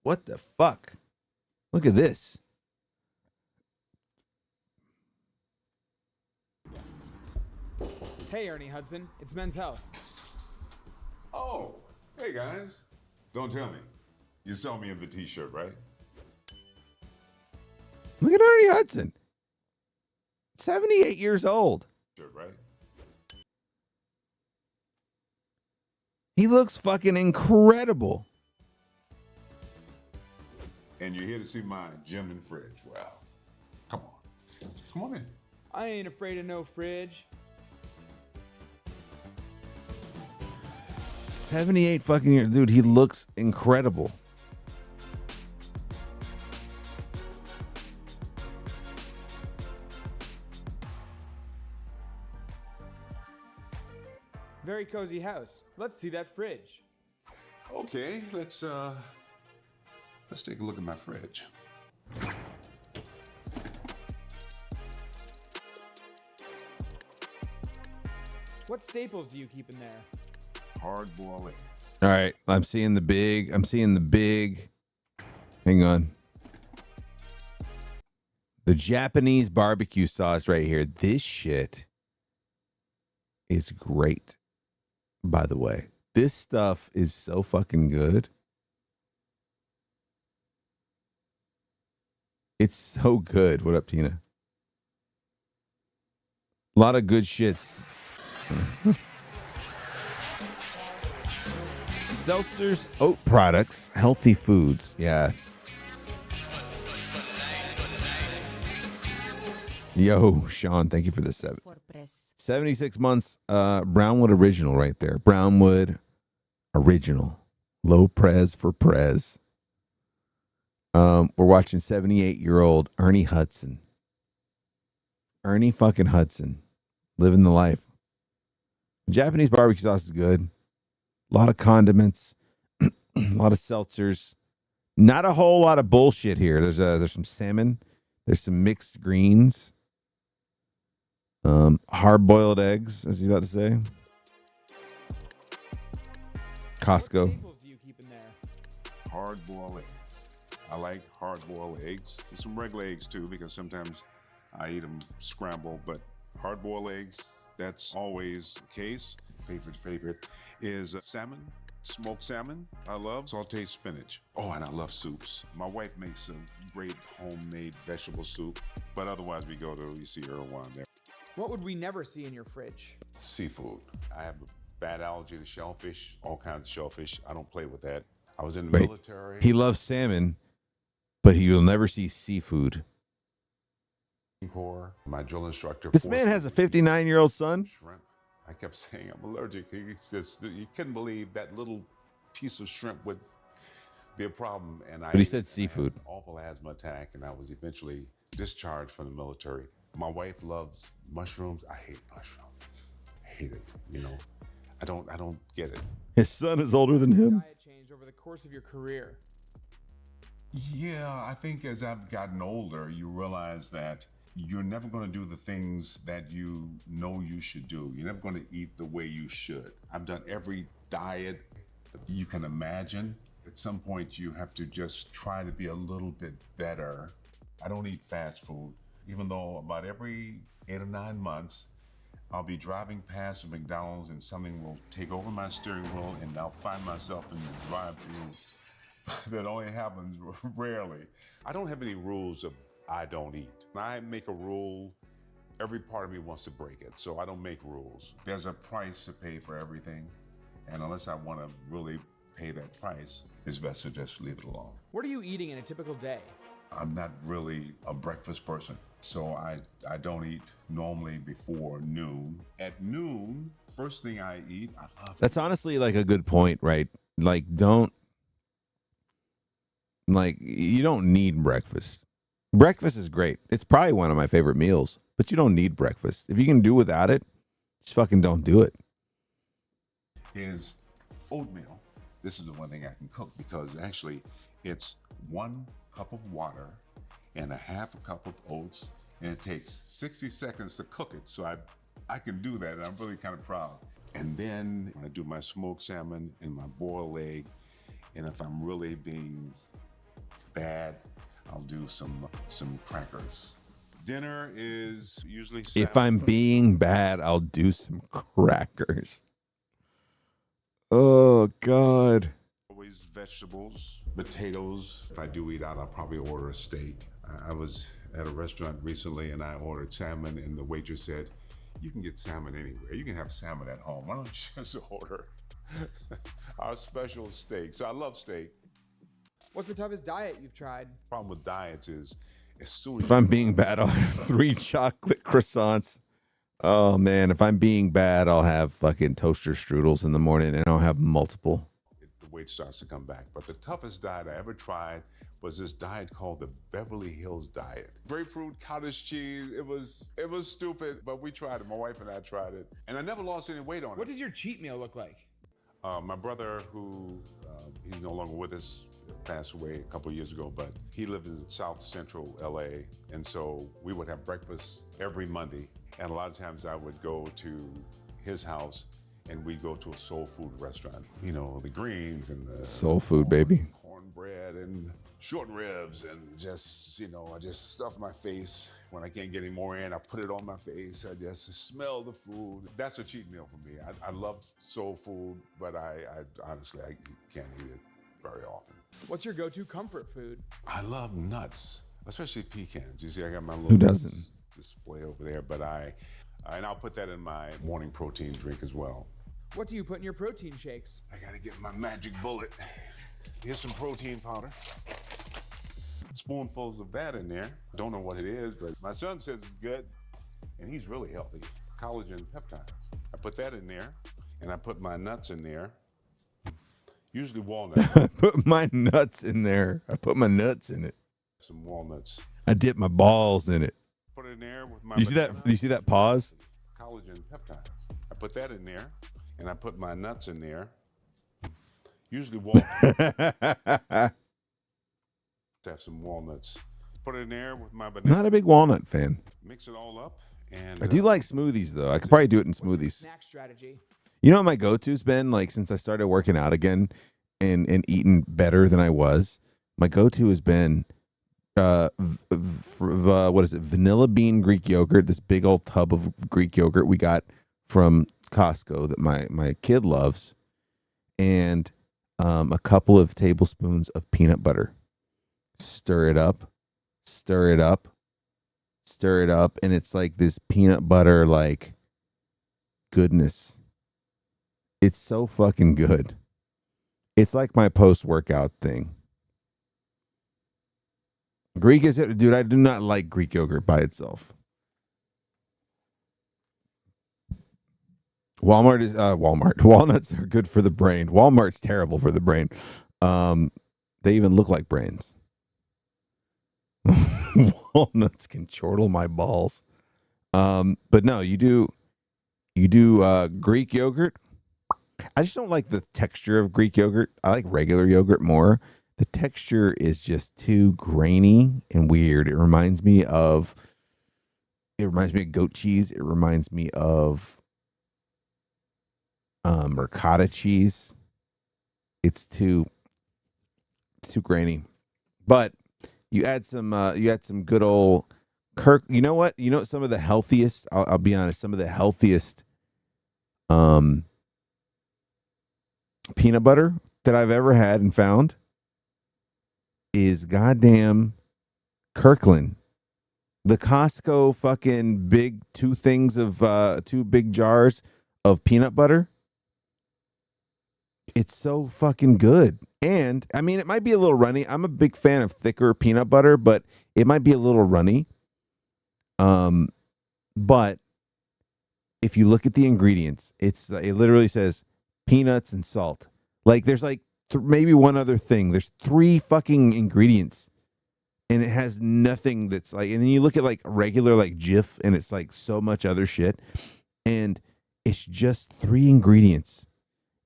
Speaker 2: What the fuck? Look at this.
Speaker 8: Hey, Ernie Hudson, it's Men's Health.
Speaker 9: Oh, hey guys. Don't tell me. You saw me in the t-shirt, right?
Speaker 2: Look at Ernie Hudson. 78 years old.
Speaker 9: Shirt, right?
Speaker 2: He looks fucking incredible.
Speaker 9: And you're here to see my gym and fridge. Well, come on. Come on in.
Speaker 8: I ain't afraid of no fridge.
Speaker 2: 78 fucking years. Dude, he looks incredible.
Speaker 8: Very cozy house. Let's see that fridge.
Speaker 9: Okay, let's take a look at my fridge.
Speaker 8: What staples do you keep in there?
Speaker 9: Hard-boiled eggs.
Speaker 2: All right, I'm seeing the big. Hang on. The Japanese barbecue sauce right here. This shit is great, by the way. This stuff is so fucking good. It's so good. What up, Tina? A lot of good shits. Seltzers, oat products, healthy foods. Yeah. Yo, Sean, thank you for the 76 months. Brownwood original right there. Brownwood original. Low pres for pres. We're watching 78-year-old Ernie Hudson. Ernie fucking Hudson. Living the life. Japanese barbecue sauce is good. A lot of condiments. A lot of seltzers. Not a whole lot of bullshit here. There's some salmon. There's some mixed greens. Hard-boiled eggs, as he's about to say. Costco.
Speaker 8: What staples do you keep in there?
Speaker 9: Hard-boiled eggs. I like hard-boiled eggs. And some regular eggs, too, because sometimes I eat them scrambled. But hard-boiled eggs, that's always the case. Favorite is salmon. Smoked salmon, I love. Sauteed spinach. Oh, and I love soups. My wife makes a great homemade vegetable soup. But otherwise, we go to, you see Erewhon there.
Speaker 8: What would we never see in your fridge?
Speaker 9: Seafood. I have a bad allergy to shellfish, all kinds of shellfish. I don't play with that. I was in the military.
Speaker 2: He loves salmon, but he will never see seafood.
Speaker 9: My drill instructor.
Speaker 2: This man has a 59-year-old son.
Speaker 9: Shrimp. I kept saying I'm allergic. You couldn't believe that little piece of shrimp would be a problem.
Speaker 2: But he said seafood.
Speaker 9: I had an awful asthma attack, and I was eventually discharged from the military. My wife loves mushrooms. I hate mushrooms. I hate it. You know, I don't get it.
Speaker 2: His son is older than him.
Speaker 8: Diet changed over the course of your career.
Speaker 9: Yeah, I think as I've gotten older, you realize that you're never going to do the things that you know you should do. You're never going to eat the way you should. I've done every diet that you can imagine. At some point, you have to just try to be a little bit better. I don't eat fast food, even though about every 8 or 9 months, I'll be driving past a McDonald's and something will take over my steering wheel and I'll find myself in the drive-thru. That only happens rarely. I don't have any rules of I don't eat. When I make a rule, every part of me wants to break it, so I don't make rules. There's a price to pay for everything, and unless I want to really pay that price, it's best to just leave it alone.
Speaker 8: What are you eating in a typical day?
Speaker 9: I'm not really a breakfast person, so I don't eat normally before noon. At noon, first thing I eat, I love.
Speaker 2: That's honestly like a good point, right? Like, you don't need breakfast. Breakfast is great. It's probably one of my favorite meals, but you don't need breakfast. If you can do without it, just fucking don't do it.
Speaker 9: Is oatmeal. This is the one thing I can cook because actually it's 1 cup of water and a half a cup of oats, and it takes 60 seconds to cook it. So I can do that, and I'm really kind of proud. And then I do my smoked salmon and my boiled egg, and if I'm really being bad, I'll do some crackers. Dinner is usually salad.
Speaker 2: If I'm being bad, I'll do some crackers. Oh, God.
Speaker 9: Always vegetables, potatoes. If I do eat out, I'll probably order a steak. I was at a restaurant recently and I ordered salmon, and the waitress said, "You can get salmon anywhere. You can have salmon at home. Why don't you just order our special steak?" So I love steak.
Speaker 8: What's the toughest diet you've tried?
Speaker 9: Problem with diets is, as soon as
Speaker 2: If I'm being bad, I'll have 3 chocolate croissants. Oh, man. If I'm being bad, I'll have fucking toaster strudels in the morning, and I'll have multiple.
Speaker 9: the weight starts to come back. But the toughest diet I ever tried was this diet called the Beverly Hills diet. Grapefruit, cottage cheese. It was stupid, but we tried it. My wife and I tried it, and I never lost any weight on it.
Speaker 8: What does your cheat meal look like?
Speaker 9: My brother, who he's no longer with us, passed away a couple years ago, but he lived in South Central LA, and so we would have breakfast every Monday, and a lot of times I would go to his house and we'd go to a soul food restaurant. You know, the greens and the
Speaker 2: soul food, baby.
Speaker 9: Cornbread, and short ribs and just, you know, I just stuff my face. When I can't get any more in, I put it on my face. I just smell the food. That's a cheat meal for me. I love soul food, but I honestly, I can't eat it very often.
Speaker 8: What's your go-to comfort food?
Speaker 9: I love nuts, especially pecans. You see, I got my little
Speaker 2: Who doesn't?
Speaker 9: display over there, but and I'll put that in my morning protein drink as well.
Speaker 8: What do you put in your protein shakes?
Speaker 9: I gotta get my magic bullet. Here's some protein powder. Spoonfuls of that in there. Don't know what it is, but my son says it's good, and he's really healthy. Collagen peptides. I put that in there, and I put my nuts in there. Usually walnuts.
Speaker 2: I put my nuts in there. I put my nuts in it.
Speaker 9: Some walnuts.
Speaker 2: I dip my balls in it.
Speaker 9: Put it in there with my.
Speaker 2: You see that? You see that pause?
Speaker 9: Collagen peptides. I put that in there, and I put my nuts in there. Usually walnuts. Have some walnuts. Put it in there with my banana.
Speaker 2: Not a big walnut fan.
Speaker 9: Mix it all up, and
Speaker 2: I do like smoothies though. I could probably do it in smoothies.
Speaker 8: Snack strategy.
Speaker 2: You know what my go-to's been like since I started working out again and eating better than I was. My go-to has been what is it? Vanilla bean Greek yogurt. This big old tub of Greek yogurt we got from Costco that my kid loves, and a couple of tablespoons of peanut butter. Stir it up, stir it up, stir it up, and it's like this peanut butter like goodness. It's so fucking good. It's like my post-workout thing. Greek is, dude, I do not like Greek yogurt by itself. Walnuts are good for the brain. Walmart's terrible for the brain. They even look like brains. Walnuts can chortle my balls. But no, you do Greek yogurt. I just don't like the texture of Greek yogurt. I like regular yogurt more. The texture is just too grainy and weird. It reminds me of goat cheese. It reminds me of ricotta cheese. It's too grainy. But you add some good old Kirk. You know what? You know some of the healthiest. I'll be honest. Some of the healthiest peanut butter that I've ever had and found is goddamn Kirkland. The Costco fucking big two big jars of peanut butter. It's so fucking good. And I mean, it might be a little runny. I'm a big fan of thicker peanut butter, but it might be a little runny. But if you look at the ingredients, it literally says peanuts and salt. Like there's like maybe one other thing. There's 3 fucking ingredients, and it has nothing that's like. And then you look at like regular like Jif, and it's like so much other shit, and it's just 3 ingredients.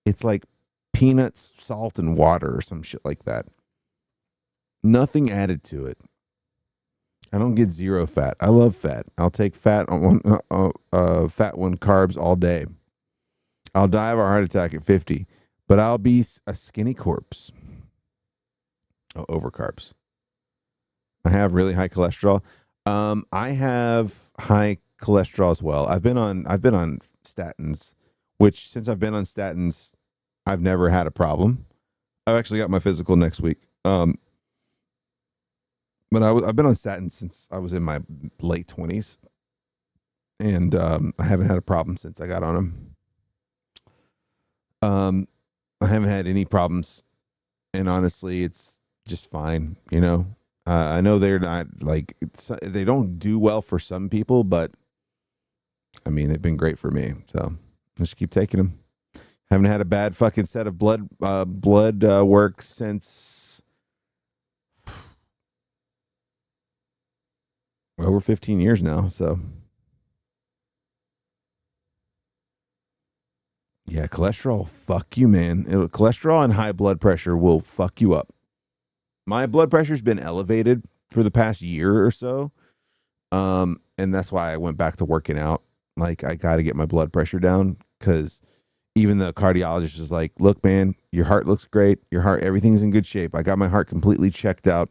Speaker 2: It's like peanuts, salt, and water or some shit like that. Nothing added to it. I don't get zero fat. I love fat. I'll take fat on fat one carbs all day. I'll die of a heart attack at 50, but I'll be a skinny corpse. Oh, over carbs. I have really high cholesterol. I have high cholesterol as well. I've been on statins, which since I've been on statins, I've never had a problem. I've actually got my physical next week. But I've been on statins since I was in my late 20s, and I haven't had a problem since I got on them. I haven't had any problems, and honestly, it's just fine. You know, I know they're not like they don't do well for some people, but I mean they've been great for me. So I just keep taking them. Haven't had a bad fucking set of blood work since over 15 years now. So yeah, cholesterol, fuck you, man. Cholesterol and high blood pressure will fuck you up. My blood pressure's been elevated for the past year or so. And that's why I went back to working out. Like, I got to get my blood pressure down because even the cardiologist was like, look, man, your heart looks great. Your heart, everything's in good shape. I got my heart completely checked out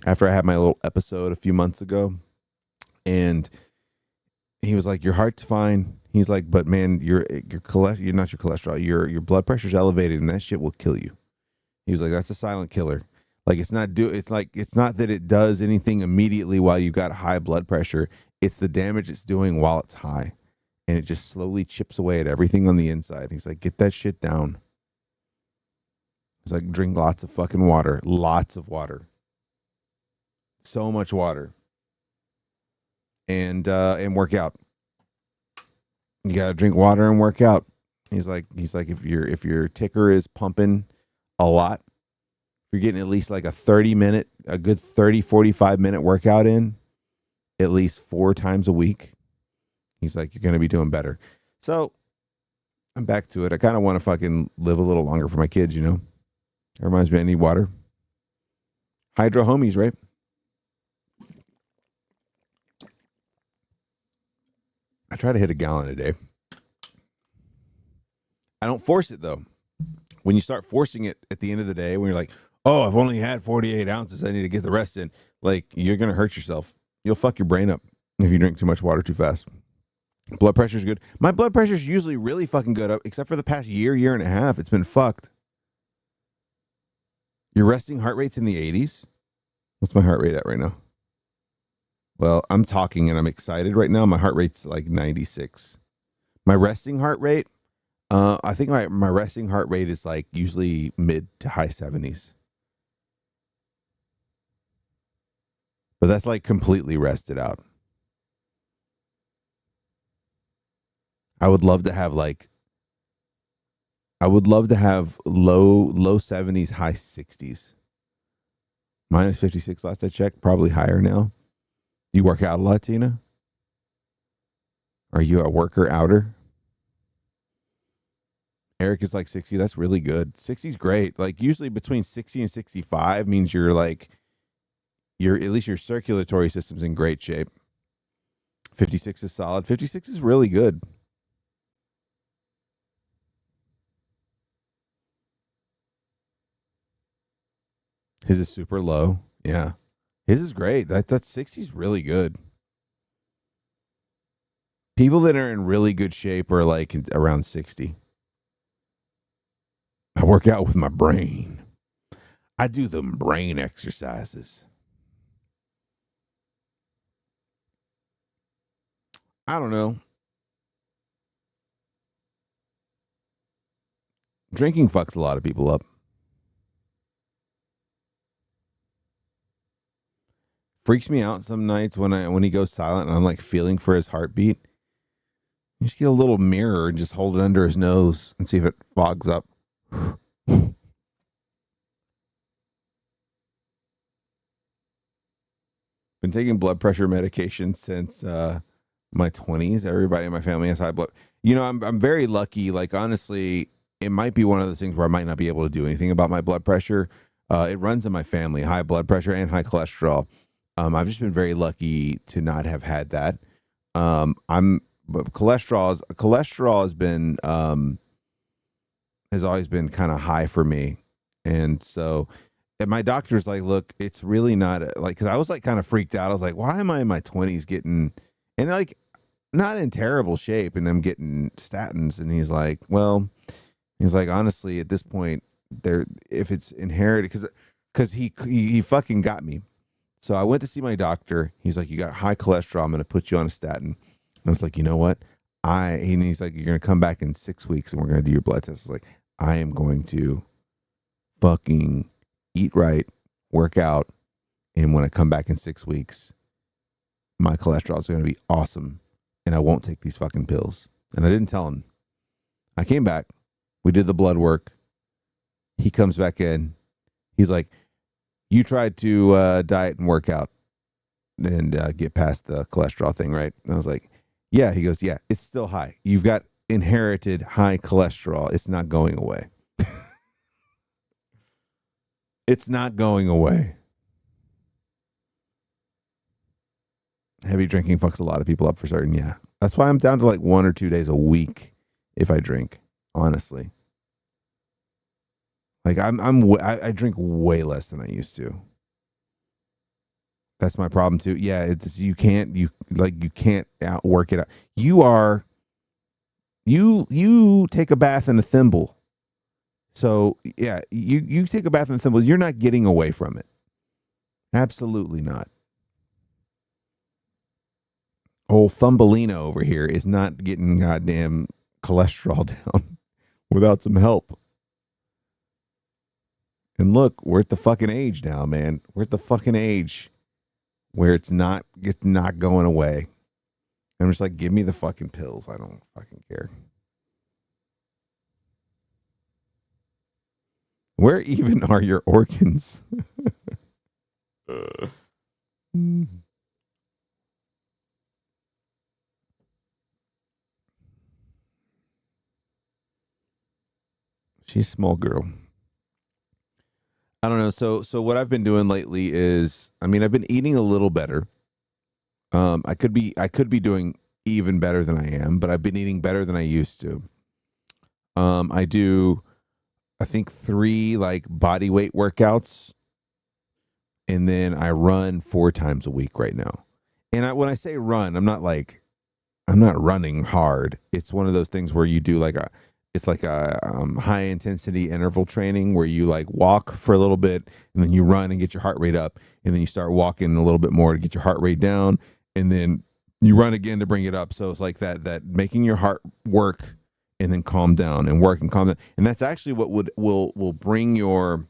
Speaker 2: after I had my little episode a few months ago. And he was like, your heart's fine. He's like, but man, you're not your cholesterol. Your blood pressure's elevated and that shit will kill you. He was like, that's a silent killer. Like it's not that it does anything immediately while you've got high blood pressure. It's the damage it's doing while it's high. And it just slowly chips away at everything on the inside. He's like, get that shit down. He's like, drink lots of fucking water. Lots of water. So much water. And work out. You gotta drink water and work out. He's like, if your ticker is pumping a lot, if you're getting at least like a good 30, 45-minute workout in at least 4 times a week, he's like, you're going to be doing better. So I'm back to it. I kind of want to fucking live a little longer for my kids, you know? It reminds me I need water. Hydro homies, right? I try to hit a gallon a day. I don't force it, though. When you start forcing it at the end of the day, when you're like, oh, I've only had 48 ounces, I need to get the rest in. Like, you're going to hurt yourself. You'll fuck your brain up if you drink too much water too fast. Blood pressure's good. My blood pressure's usually really fucking good, except for the past year and a half. It's been fucked. Your resting heart rate's in the 80s. What's my heart rate at right now? Well, I'm talking and I'm excited right now. My heart rate's like 96. My resting heart rate, I think my resting heart rate is like usually mid to high 70s. But that's like completely rested out. I would love to have low 70s, high 60s. Minus 56 last I checked, probably higher now. You work out a lot, Tina? Are you a worker outer? Eric is like 60. That's really good. 60 is great. Like usually between 60 and 65 means you're at least your circulatory system's in great shape. 56 is solid. 56 is really good. His is super low. Yeah. His is great. That's 60 is really good. People that are in really good shape are like around 60. I work out with my brain. I do the brain exercises. I don't know. Drinking fucks a lot of people up. Freaks me out some nights when he goes silent and I'm like feeling for his heartbeat. You just get a little mirror and just hold it under his nose and see if it fogs up. Been taking blood pressure medication since my 20s. Everybody in my family has high blood. You know, I'm very lucky. Like honestly, it might be one of those things where I might not be able to do anything about my blood pressure. It runs in my family, high blood pressure and high cholesterol. I've just been very lucky to not have had that. But cholesterol has always been kind of high for me, and so. And my doctor's like, look, it's really not like, because I was like kind of freaked out. I was like, why am I in my 20s getting, and like, not in terrible shape, and I'm getting statins? And he's like, honestly, at this point, if it's inherited, because he fucking got me. So I went to see my doctor. He's like, you got high cholesterol. I'm going to put you on a statin. And I was like, you know what? And he's like, you're going to come back in 6 weeks and we're going to do your blood test. I was like, I am going to fucking eat right, work out, and when I come back in 6 weeks, my cholesterol is going to be awesome, and I won't take these fucking pills. And I didn't tell him. I came back. We did the blood work. He comes back in. He's like, you tried to diet and work out and get past the cholesterol thing, right? And I was like, yeah. He goes, yeah, it's still high. You've got inherited high cholesterol. It's not going away. It's not going away. Heavy drinking fucks a lot of people up for certain. Yeah. That's why I'm down to like 1 or 2 days a week if I drink. honestly. Like I drink way less than I used to. That's my problem too. Yeah, it's you can't outwork it out. You take a bath in a thimble. So yeah, you take a bath in a thimble. You're not getting away from it. Absolutely not. Old Thumbelina over here is not getting goddamn cholesterol down without some help. And look, we're at the fucking age now, man. We're at the fucking age where it's not going away. I'm just like, give me the fucking pills. I don't fucking care. Where even are your organs? She's a small girl. I don't know. So what I've been doing lately is, I mean, I've been eating a little better. I could be doing even better than I am, but I've been eating better than I used to. I do, I think 3 like body weight workouts, and then I run 4 times a week right now. And when I say run, I'm not running hard. It's one of those things where you do like a high intensity interval training where you like walk for a little bit and then you run and get your heart rate up, and then you start walking a little bit more to get your heart rate down, and then you run again to bring it up. So it's like that making your heart work and then calm down and work and calm down. And that's actually what will bring your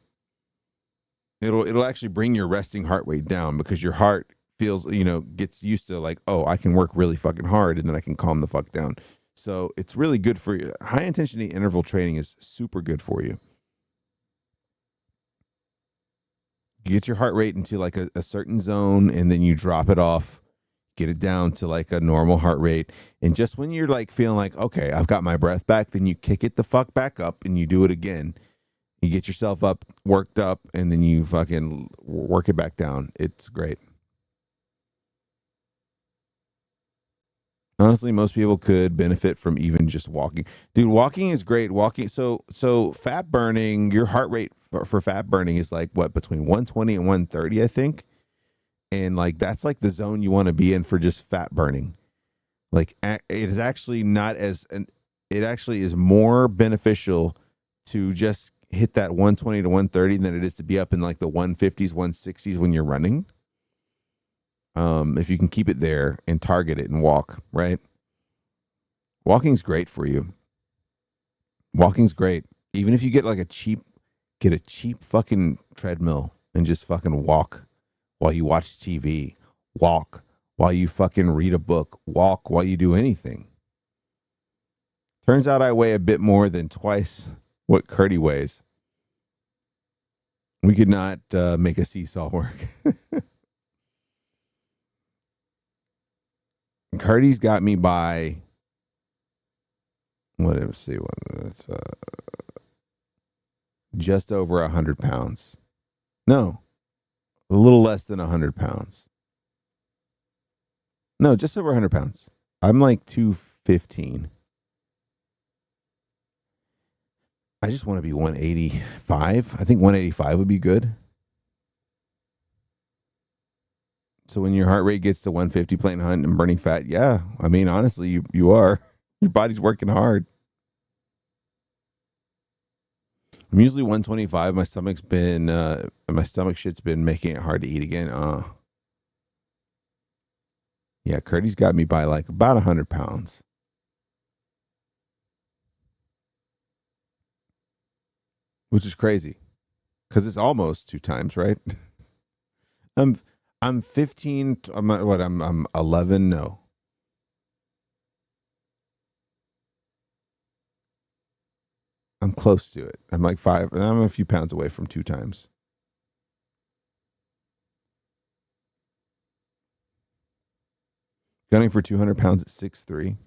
Speaker 2: it'll actually bring your resting heart rate down, because your heart feels, gets used to like, oh, I can work really fucking hard and then I can calm the fuck down. So it's really good for you. High intensity interval training is super good for you. You get your heart rate into like a certain zone, and then you drop it off, get it down to like a normal heart rate. And just when you're like feeling like, okay, I've got my breath back, then you kick it the fuck back up and you do it again. You get yourself up, worked up, and then you fucking work it back down. It's great. Honestly, most people could benefit from even just walking. Dude, walking is great. Walking, so fat burning, your heart rate for fat burning is like what, between 120 and 130, I think. And like that's like the zone you want to be in for just fat burning. Like it is actually not as, it actually is more beneficial to just hit that 120 to 130 than it is to be up in like the 150s, 160s when you're running. If you can keep it there and target it and walk, right? Walking's great for you. Walking's great. Even if you get a cheap fucking treadmill and just fucking walk while you watch TV, walk while you fucking read a book, walk while you do anything. Turns out I weigh a bit more than twice what Curdy weighs. We could not make a seesaw work. Curdy's got me by, let's see, it's just over 100 pounds. No, a little less than 100 pounds. No, just over 100 pounds. I'm like 215. I just want to be 185. I think 185 would be good. So when your heart rate gets to 150, playing hunt and burning fat, yeah. I mean, honestly, you are. Your body's working hard. I'm usually 125. My stomach shit's been making it hard to eat again. Yeah, Curdy's got me by like about 100 pounds. Which is crazy, because it's almost 2 times, right? I'm 15. I'm 11. No, I'm close to it. I'm like 5, and I'm a few pounds away from 2 times. Gunning for 200 pounds at 6'3".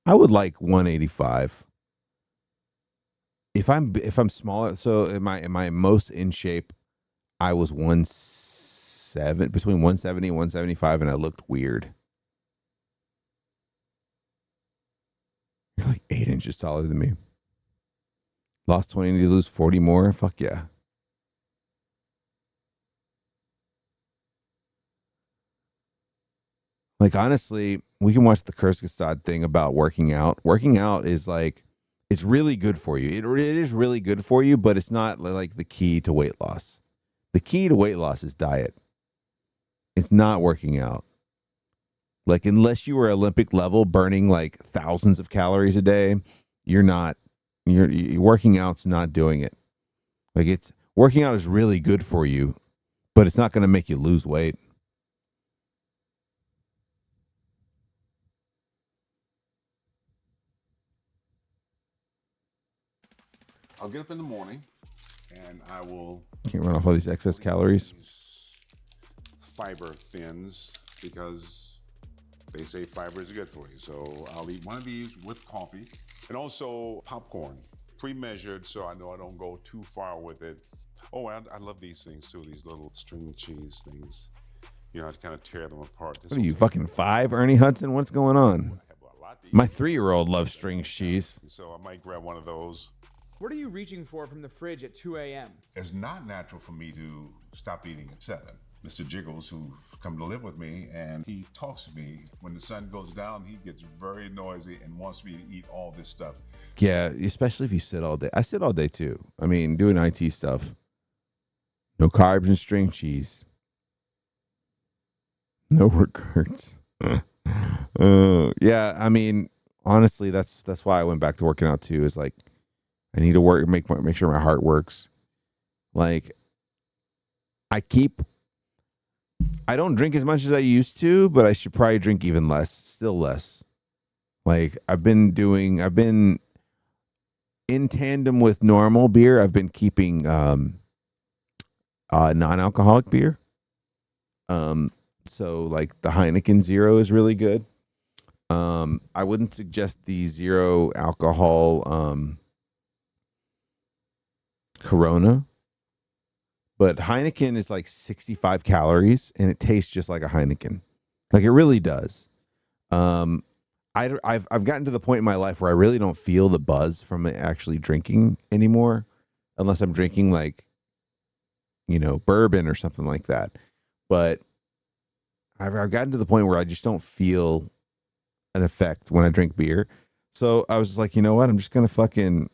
Speaker 2: I would like 185. If I'm smaller, so am I most in shape? I was between 170 and 175, and I looked weird. You're like 8 inches taller than me. Lost 20 to lose 40 more? Fuck yeah. Like, honestly, we can watch the Kyrgyzstan thing about working out. Working out is like, it's really good for you. It is really good for you, but it's not like the key to weight loss. The key to weight loss is diet. It's not working out. Like, unless you were Olympic level burning like thousands of calories a day, you're working out's not doing it. Like, it's working out is really good for you, but it's not going to make you lose weight.
Speaker 9: I'll get up in the morning and I will
Speaker 2: Can't run off all these excess calories.
Speaker 9: Fiber thins because they say fiber is good for you. So I'll eat one of these with coffee and also popcorn, pre-measured so I know I don't go too far with it. Oh, I love these things too, these little string cheese things. You know, I kind of tear them apart.
Speaker 2: What are you, fucking 5, Ernie Hudson? What's going on? My 3-year-old loves string cheese.
Speaker 9: So I might grab one of those.
Speaker 8: What are you reaching for from the fridge at 2 a.m.?
Speaker 9: It's not natural for me to stop eating at 7. Mr. Jiggles, who's come to live with me, and he talks to me. When the sun goes down, he gets very noisy and wants me to eat all this stuff.
Speaker 2: Yeah, especially if you sit all day. I sit all day too. I mean, doing IT stuff. No carbs and string cheese. No regrets. Yeah, I mean, honestly, that's why I went back to working out too. Is like, I need to make sure my heart works. Like, I don't drink as much as I used to, but I should probably drink even less, still less. Like, I've been in tandem with normal beer, I've been keeping non-alcoholic beer. So like the Heineken Zero is really good. I wouldn't suggest the zero alcohol Corona, but Heineken is like 65 calories and it tastes just like a Heineken. Like, it really does. I've gotten to the point in my life where I really don't feel the buzz from actually drinking anymore, unless I'm drinking like, bourbon or something like that. But I've gotten to the point where I just don't feel an effect when I drink beer. So I was just like, you know what? I'm just gonna fucking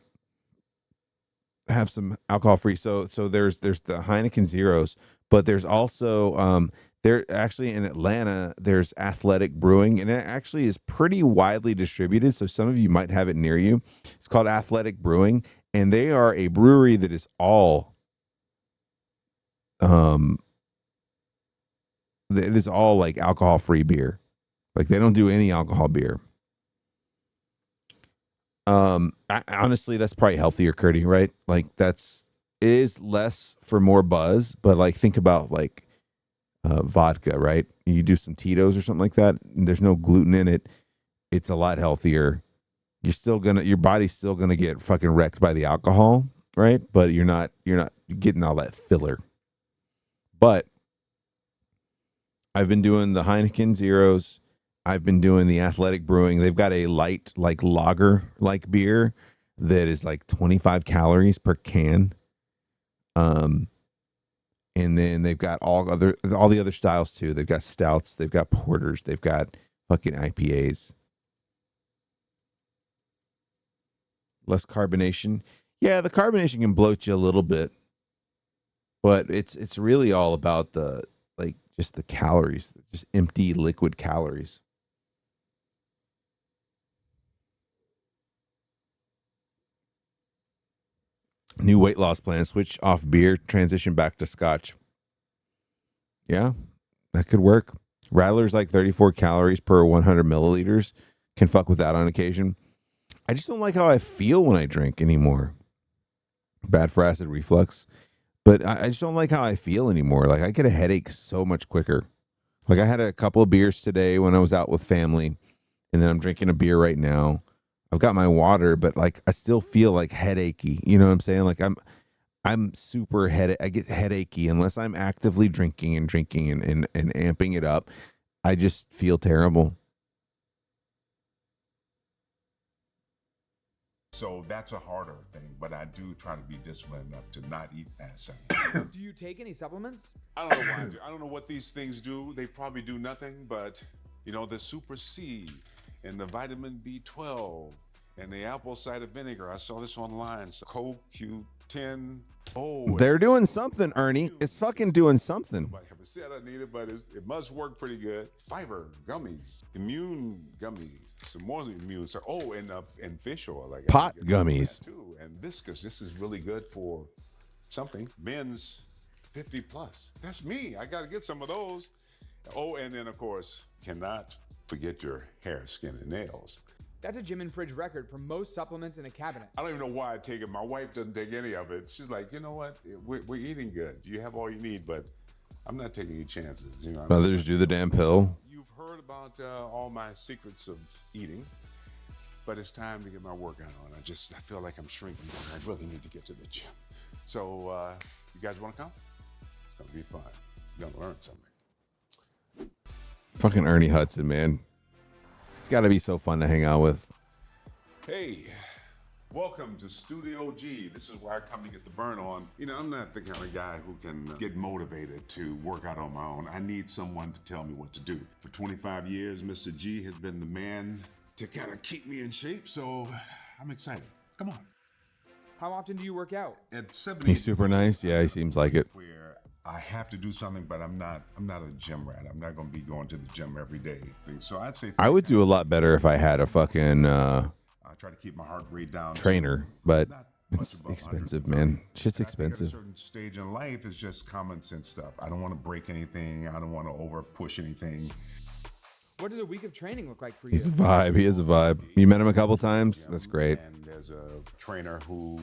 Speaker 2: have some alcohol free. So there's the Heineken Zeros, but there's also there actually in Atlanta there's Athletic Brewing, and it actually is pretty widely distributed. So some of you might have it near you. It's called Athletic Brewing, and they are a brewery that is all it is all like alcohol free beer. Like, they don't do any alcohol beer. Honestly, that's probably healthier, Curdy, right? Like, it is less for more buzz, but like, think about like vodka, right? You do some Tito's or something like that, and there's no gluten in it. It's a lot healthier. Your body's still gonna get fucking wrecked by the alcohol, right? But you're not getting all that filler. But I've been doing the Heineken Zeros. I've been doing the Athletic Brewing. They've got a light, like lager, like beer that is like 25 calories per can. And then they've got all the other styles too. They've got stouts, they've got porters, they've got fucking IPAs. Less carbonation. Yeah, the carbonation can bloat you a little bit, but it's really all about just the calories, just empty liquid calories. New weight loss plan: switch off beer, transition back to scotch. Yeah, that could work. Rattler's like 34 calories per 100 milliliters. Can fuck with that on occasion. I just don't like how I feel when I drink anymore. Bad for acid reflux. But I just don't like how I feel anymore. Like, I get a headache so much quicker. Like, I had a couple of beers today when I was out with family, and then I'm drinking a beer right now. I've got my water, but like, I still feel like headachy. You know what I'm saying? Like, I'm super I get headachy unless I'm actively drinking and amping it up. I just feel terrible.
Speaker 9: So that's a harder thing, but I do try to be disciplined enough to not eat past 7.
Speaker 8: Do you take any supplements?
Speaker 9: I don't know why I do. I don't know what these things do. They probably do nothing, but you know, the Super C and the vitamin B12 and the apple cider vinegar. I saw this online. So CoQ10. Oh,
Speaker 2: They're doing something, Ernie. It's fucking doing something.
Speaker 9: I haven't said I need it, but it must work pretty good. Fiber gummies, immune gummies, some more immune. So, and fish oil. Like
Speaker 2: Pot gummies
Speaker 9: too, and viscous. This is really good for something. Men's 50 plus. That's me. I got to get some of those. Oh, and then of course, cannot forget your hair, skin, and nails.
Speaker 8: That's a gym and fridge record for most supplements in a cabinet.
Speaker 9: I don't even know why I take it. My wife doesn't take any of it. She's like, you know what? We're eating good. You have all you need, but I'm not taking any chances. You know,
Speaker 2: Others do the damn pill.
Speaker 9: You've heard about all my secrets of eating, but it's time to get my workout on. I feel like I'm shrinking. I really need to get to the gym. So, you guys want to come? It's gonna be fun. You're gonna learn something.
Speaker 2: Fucking Ernie Hudson, man. It's got to be so fun to hang out with.
Speaker 9: Hey, welcome to Studio G. This is where I come to get the burn on. You know, I'm not the kind of guy who can get motivated to work out on my own. I need someone to tell me what to do. For 25 years, Mr. G has been the man to kind of keep me in shape, so I'm excited. Come on.
Speaker 8: How often do you work out?
Speaker 9: At 70,
Speaker 2: He's super nice. Yeah, he seems like it.
Speaker 9: Where I have to do something, but I'm not a gym rat. I'm not going to be going to the gym every day. So I'd say
Speaker 2: I would do a lot better if I had a fucking
Speaker 9: I try to keep my heart rate down.
Speaker 2: trainer, but
Speaker 9: Not much
Speaker 2: it's
Speaker 9: above
Speaker 2: expensive,
Speaker 9: 100.
Speaker 2: man. Shit's
Speaker 9: I think
Speaker 2: expensive.
Speaker 9: At a certain stage in life, it's just common sense stuff. I don't want to break anything. I don't want to over push anything.
Speaker 8: What does a week of training look like for
Speaker 2: He's a
Speaker 8: you?
Speaker 2: vibe. He is a vibe. You met him a couple times? That's great.
Speaker 9: And there's a trainer who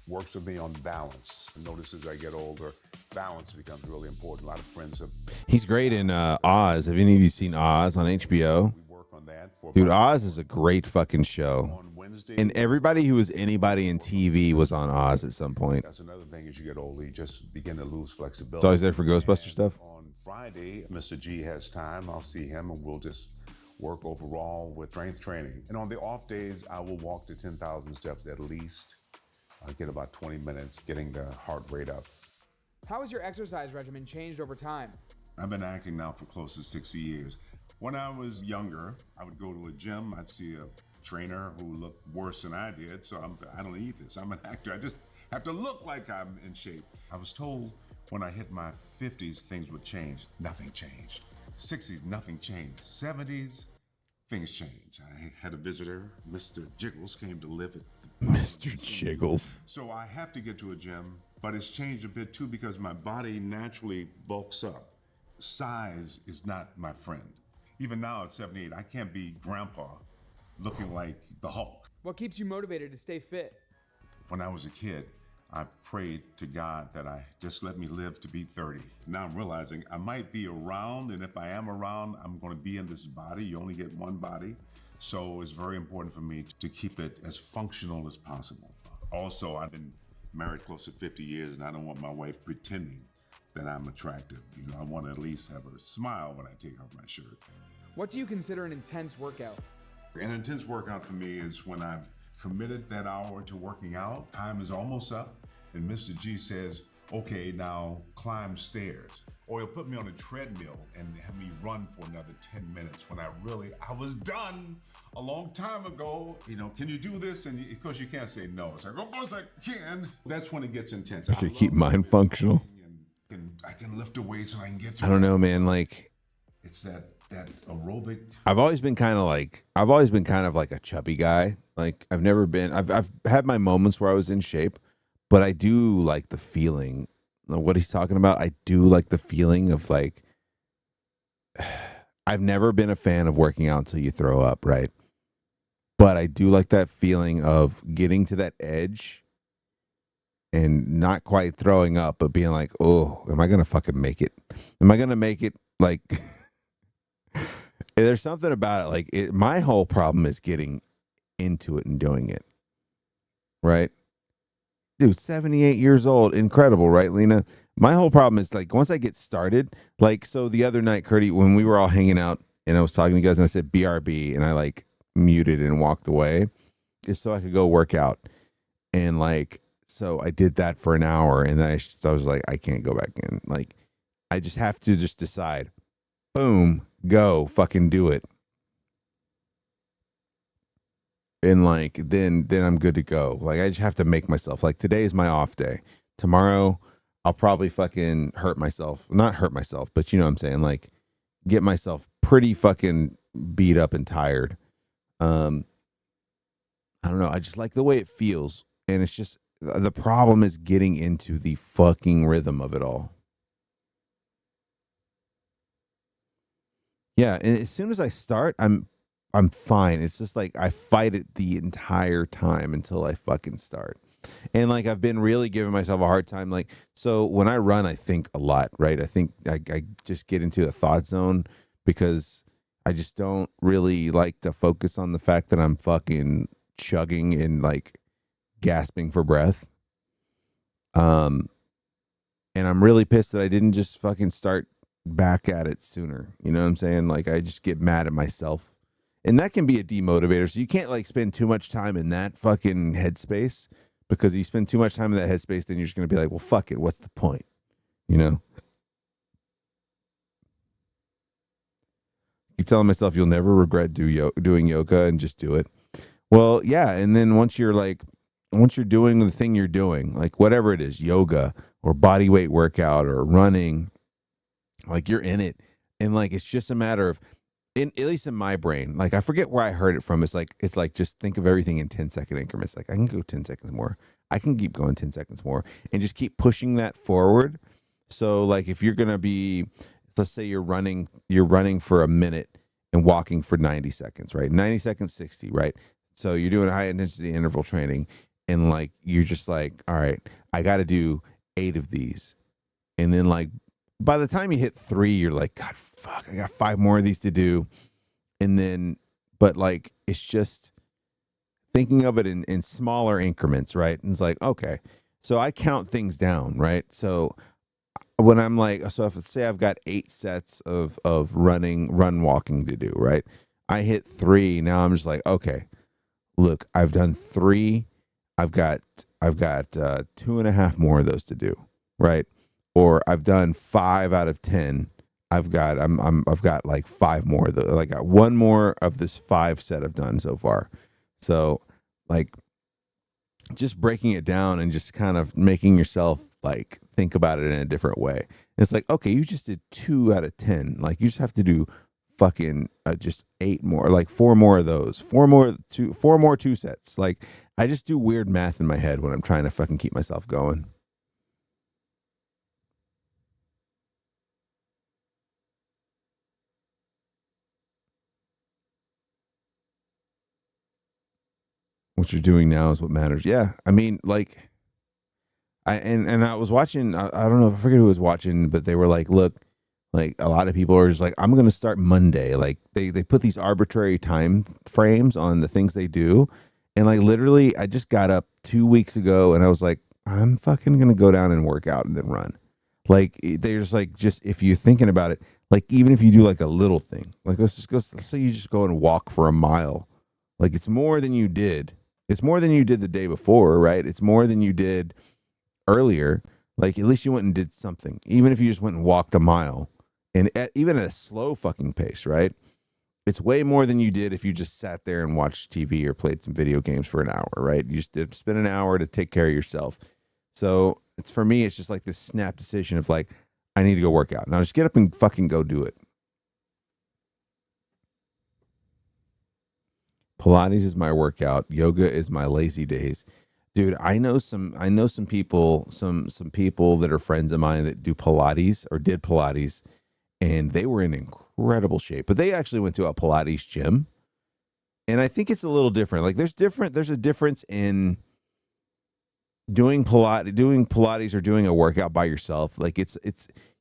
Speaker 9: works with me on balance. I notice as I get older, balance becomes really important. A lot of friends have
Speaker 2: He's great in Oz. Have any of you seen Oz on HBO?
Speaker 9: we work on that. For
Speaker 2: Dude,
Speaker 9: about-
Speaker 2: Oz is a great fucking show.
Speaker 9: on Wednesday.
Speaker 2: And everybody who was anybody in TV was on Oz at some point.
Speaker 9: That's another thing. As you get older, you just begin to lose flexibility.
Speaker 2: It's always there for Ghostbuster stuff.
Speaker 9: On Friday, Mr. G has time. I'll see him and we'll just work overall with strength training. And on the off days, I will walk to 10,000 steps at least. I get about 20 minutes getting the heart rate up.
Speaker 8: How has your exercise regimen changed over time?
Speaker 9: I've been acting now for close to 60 years. When I was younger, I would go to a gym. I'd see a trainer who looked worse than I did. So I don't need this. I'm an actor. I just have to look like I'm in shape. I was told when I hit my 50s, things would change. Nothing changed. 60s, nothing changed. 70s, things changed. I had a visitor, Mr. Jiggles, came to live at the
Speaker 2: Mr. Jiggles.
Speaker 9: So I have to get to a gym, but it's changed a bit too because my body naturally bulks up. Size is not my friend. Even now at 78, I can't be grandpa looking like the Hulk.
Speaker 8: What keeps you motivated to stay fit?
Speaker 9: When I was a kid, I prayed to God that I just let me live to be 30. Now I'm realizing I might be around, and if I am around, I'm going to be in this body. You only get one body. So it's very important for me to keep it as functional as possible. Also, I've been married close to 50 years, and I don't want my wife pretending that I'm attractive. You know, I want to at least have her smile when I take off my shirt.
Speaker 8: What do you consider an intense workout?
Speaker 9: An intense workout for me is when I've committed that hour to working out, time is almost up, and Mr. G says, okay, now climb stairs. Or he'll put me on a treadmill and have me run for another 10 minutes when I was done a long time ago. You know, can you do this? And of course you can't say no. It's like, of course I can. That's when it gets intense.
Speaker 2: I could keep mine functional.
Speaker 9: And I can lift the weights and I can get through.
Speaker 2: I don't know, man. Like,
Speaker 9: It's that aerobic.
Speaker 2: I've always been kind of like a chubby guy. Like, I've had my moments where I was in shape, but I do like the feeling of what he's talking about. I do like the feeling of like, I've never been a fan of working out until you throw up, right? But I do like that feeling of getting to that edge and not quite throwing up, but being like, oh, am I going to fucking make it? Am I going to make it? Like, there's something about it. Like, my whole problem is getting into it and doing it. Right? Dude, 78 years old. Incredible, right, Lena? My whole problem is, like, once I get started, like, so the other night, Curdy, when we were all hanging out and I was talking to you guys and I said BRB and I, like, muted and walked away. is so I could go work out. And like, so I did that for an hour, and then I was like, I can't go back in. Like, I just have to just decide, boom, go, fucking do it. And like, then I'm good to go. Like, I just have to make myself, like, today is my off day. Tomorrow, I'll probably fucking hurt myself. Not hurt myself, but you know what I'm saying? Like, get myself pretty fucking beat up and tired. I don't know. I just like the way it feels. And it's just, the problem is getting into the fucking rhythm of it all. Yeah, and as soon as I start, I'm fine. It's just like I fight it the entire time until I fucking start. And like I've been really giving myself a hard time. Like, so when I run, I think a lot, right? I think I just get into a thought zone because I just don't really like to focus on the fact that I'm fucking chugging and like gasping for breath. And I'm really pissed that I didn't just fucking start back at it sooner. You know what I'm saying? Like, I just get mad at myself. And that can be a demotivator. So you can't like spend too much time in that fucking headspace, because if you spend too much time in that headspace, then you're just going to be like, well, fuck it. What's the point? You know? Keep telling myself you'll never regret doing yoga, and just do it. Well, yeah. And then once you're doing the thing you're doing, like whatever it is, yoga or body weight workout or running, like you're in it. And like, it's just a matter of, at least in my brain, like I forget where I heard it from. It's like just think of everything in 10-second increments. Like I can go 10 seconds more. I can keep going 10 seconds more, and just keep pushing that forward. So like if you're going to be, let's say you're running for a minute and walking for 90 seconds, right? 90 seconds, 60, right? So you're doing high intensity interval training, and like, you're just like, all right, I got to do 8 of these. And then like, by the time you hit 3, you're like, God, fuck, I got 5 more of these to do. And then, but like, it's just thinking of it in smaller increments, right? And it's like, okay, so I count things down, right? So when I'm like, so if let's say I've got 8 sets of run walking to do, right? I hit 3. Now I'm just like, okay, look, I've done 3. I've got 2.5 more of those to do, right? Or I've done 5 out of 10. I've got like 5 more. Like, got 1 more of this 5 set I've done so far. So like, just breaking it down and just kind of making yourself like think about it in a different way. It's like, okay, you just did 2 out of 10. Like, you just have to do fucking just 8 more, like 4 more of those, 4 more 2 sets. Like, I just do weird math in my head when I'm trying to fucking keep myself going. What you're doing now is what matters. Yeah. I mean, like, I was watching, I don't know, I forget who was watching, but they were like, look, like a lot of people are just like, I'm going to start Monday. Like they put these arbitrary time frames on the things they do. And like, literally, I just got up 2 weeks ago and I was like, I'm fucking going to go down and work out and then run. Like, they're just like, just if you're thinking about it, like, even if you do like a little thing, like let's say you just go and walk for a mile. Like, it's more than you did. It's more than you did the day before, right? It's more than you did earlier. Like, at least you went and did something, even if you just went and walked a mile, and even at a slow fucking pace, right? It's way more than you did if you just sat there and watched TV or played some video games for an hour, right? You just did spend an hour to take care of yourself. So it's, for me, it's just like this snap decision of like, I need to go work out. Now just get up and fucking go do it. Pilates is my workout. Yoga is my lazy days. Dude, I know some people, some people that are friends of mine that do Pilates or did Pilates, and they were in incredible shape. But they actually went to a Pilates gym. And I think it's a little different. Like, there's a difference in doing Pilates or doing a workout by yourself. Like, it's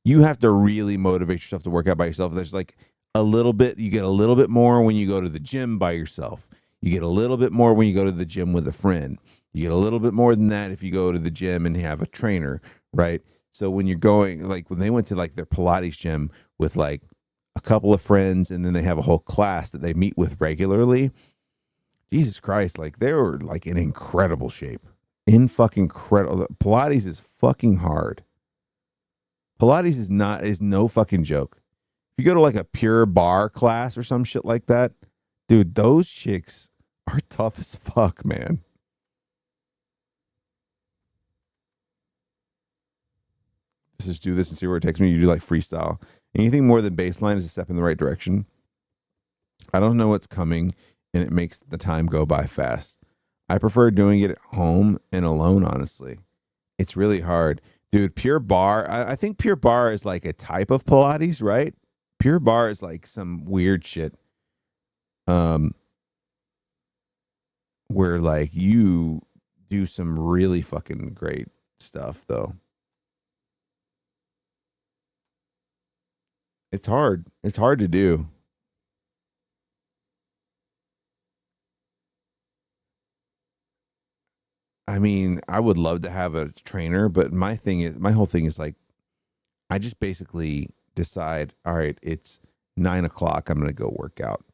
Speaker 2: you have to really motivate yourself to work out by yourself. There's like you get a little bit more when you go to the gym by yourself. You get a little bit more when you go to the gym with a friend. You get a little bit more than that if you go to the gym and have a trainer, right? So when you're going, like when they went to like their Pilates gym with like a couple of friends, and then they have a whole class that they meet with regularly, Jesus Christ, like they were like in incredible shape. In fucking incredible. Pilates is fucking hard. Pilates is no fucking joke. If you go to like a pure bar class or some shit like that, dude, those chicks are tough as fuck, man. Let's just do this and see where it takes me. You do like freestyle. Anything more than baseline is a step in the right direction. I don't know what's coming, and it makes the time go by fast. I prefer doing it at home and alone, honestly. It's really hard. Dude, Pure Bar, I think Pure Bar is like a type of Pilates, right? Pure Bar is like some weird shit. Where like you do some really fucking great stuff though. It's hard. It's hard to do. I mean, I would love to have a trainer, but my whole thing is like, I just basically decide, all right, it's 9:00. I'm going to go work out.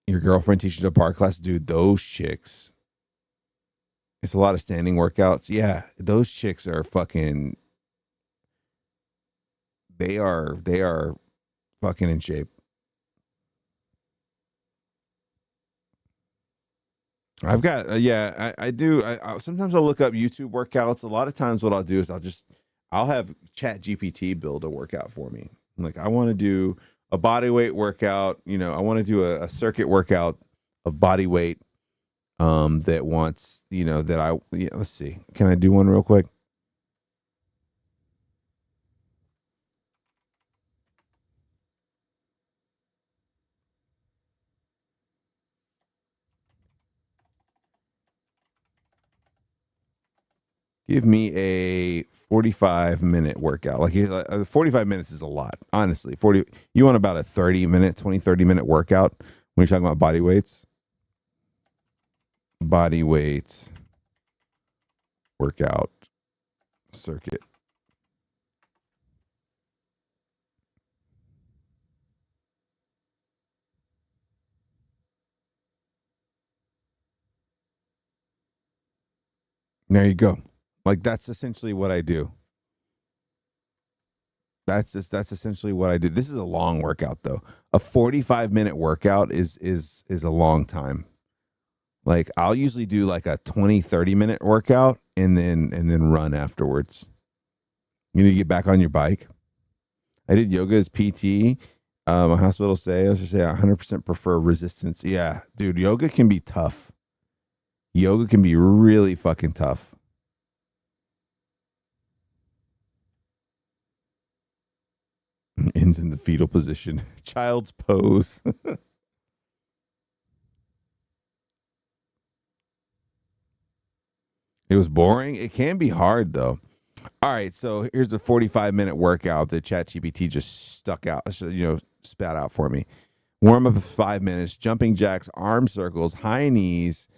Speaker 2: Your girlfriend teaches a bar class, dude. Those chicks, it's a lot of standing workouts. Yeah, those chicks are fucking. They are fucking in shape. I've got I do. Sometimes I'll look up YouTube workouts. A lot of times, what I'll do is I'll have Chat GPT build a workout for me. Like I want to do a body weight workout. You know, I want to do a circuit workout of body weight. That wants that let's see. Can I do one real quick? Give me a 45-minute workout. Like 45 minutes is a lot, honestly. You want about a 30-minute workout when you're talking about body weights. Body weight workout circuit. There you go. Like that's essentially what I do. That's essentially what I do. This is a long workout though. A 45-minute workout is a long time. Like I'll usually do like a 20-30 minute workout and then run afterwards. You need to get back on your bike. I did yoga as PT. A hospital let's just say 100% prefer resistance. Yeah, dude, yoga can be tough. Yoga can be really fucking tough. Ends in the fetal position. Child's pose. It was boring. It can be hard though. All right, so here's a 45-minute workout that ChatGPT just spat out for me. Warm up of 5 minutes, jumping jacks, arm circles, high knees,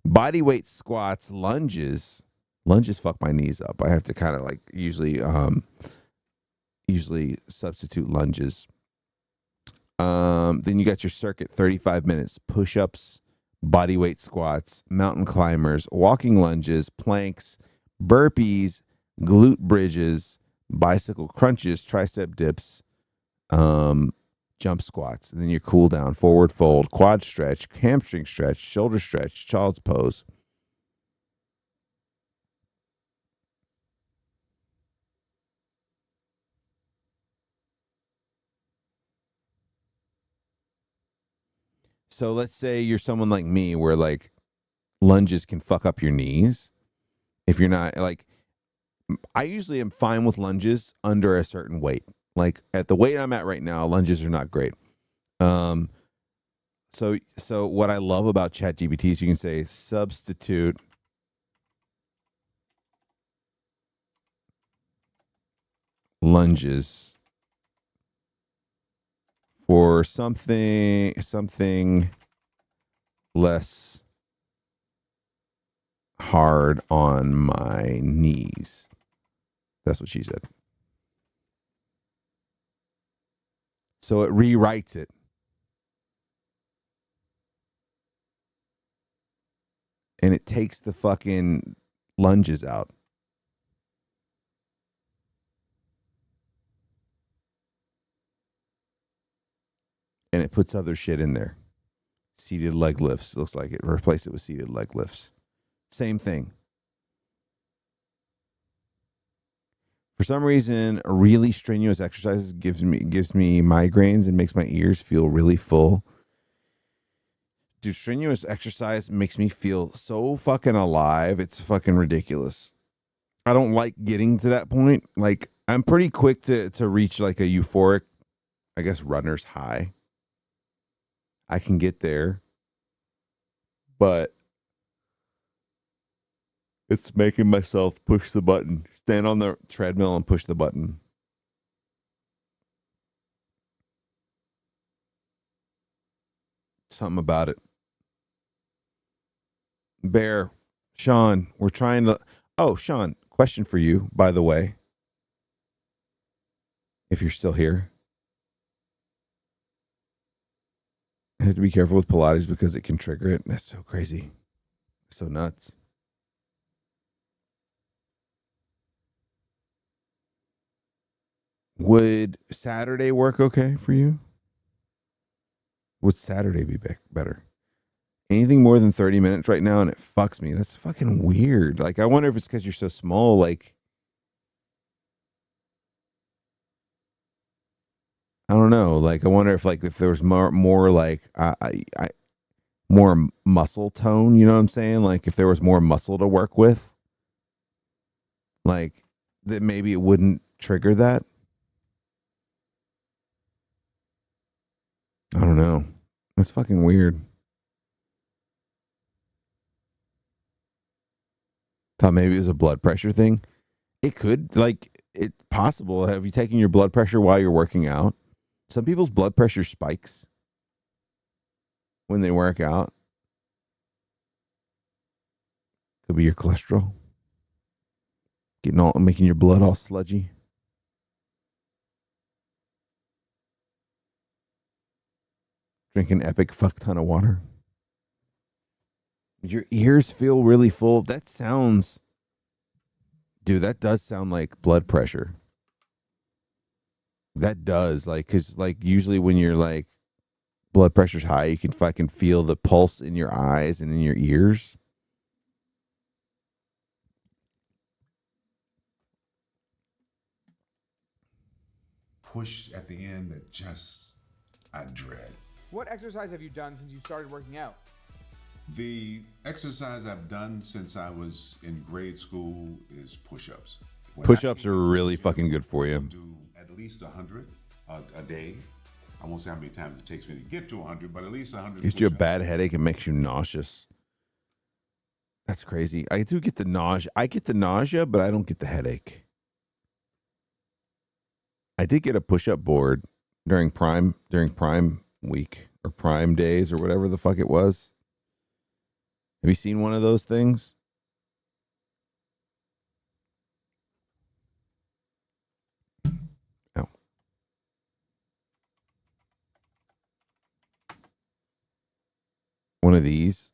Speaker 2: body weight squats, lunges. Lunges fuck my knees up. I have to kind of like usually substitute lunges. Then you got your circuit, 35 minutes, push-ups, body weight squats, mountain climbers, walking lunges, planks, burpees, glute bridges, bicycle crunches, tricep dips, jump squats. And then your cool down, forward fold, quad stretch, hamstring stretch, shoulder stretch, child's pose. So let's say you're someone like me where like lunges can fuck up your knees. If you're not like, I usually am fine with lunges under a certain weight. Like at the weight I'm at right now, lunges are not great. So what I love about ChatGPT is you can say substitute lunges for something less hard on my knees. That's what she said. So it rewrites it. and it takes the fucking lunges out. And it puts other shit in there. Seated leg lifts. Looks like it. Replace it with seated leg lifts. Same thing. For some reason, really strenuous exercises gives me migraines and makes my ears feel really full. Dude, strenuous exercise makes me feel so fucking alive. It's fucking ridiculous. I don't like getting to that point. Like, I'm pretty quick to reach like a euphoric, I guess, runner's high. I can get there. But it's making myself push the button. Stand on the treadmill and push the button. Something about it. Bear, Sean, we're trying to... Oh, Sean, question for you, by the way. If you're still here. I have to be careful with Pilates because it can trigger it. That's so crazy. So nuts. Would Saturday work okay for you? Would Saturday be better? Anything more than 30 minutes right now and it fucks me. That's fucking weird. Like, I wonder if it's because you're so small. Like, I don't know. Like, I wonder if there was more like more muscle tone. You know what I'm saying? Like, if there was more muscle to work with, like that maybe it wouldn't trigger that. I don't know. That's fucking weird. Thought maybe it was a blood pressure thing. It could, like, it's possible. Have you taken your blood pressure while you're working out? Some people's blood pressure spikes when they work out. Could be your cholesterol. Making your blood all sludgy. Drink an epic fuck ton of water. Your ears feel really full. That sounds... Dude, that does sound like blood pressure. That does. Like, because, like, usually when you're, like, blood pressure's high, you can fucking feel the pulse in your eyes and in your ears.
Speaker 9: Push at the end that just I dread.
Speaker 8: What exercise have you done since you started working out?
Speaker 9: The exercise I've done since I was in grade school is push-ups.
Speaker 2: Push-ups are really fucking good for you.
Speaker 9: Do at least 100 a day. I won't say how many times it takes me to get to 100, but at least 100.
Speaker 2: Gives you a bad headache and makes you nauseous. That's crazy. I do get the nausea. I get the nausea, but I don't get the headache. I did get a push-up board during Prime week or Prime days or whatever the fuck it was. Have you seen one of those things? Oh. One of these.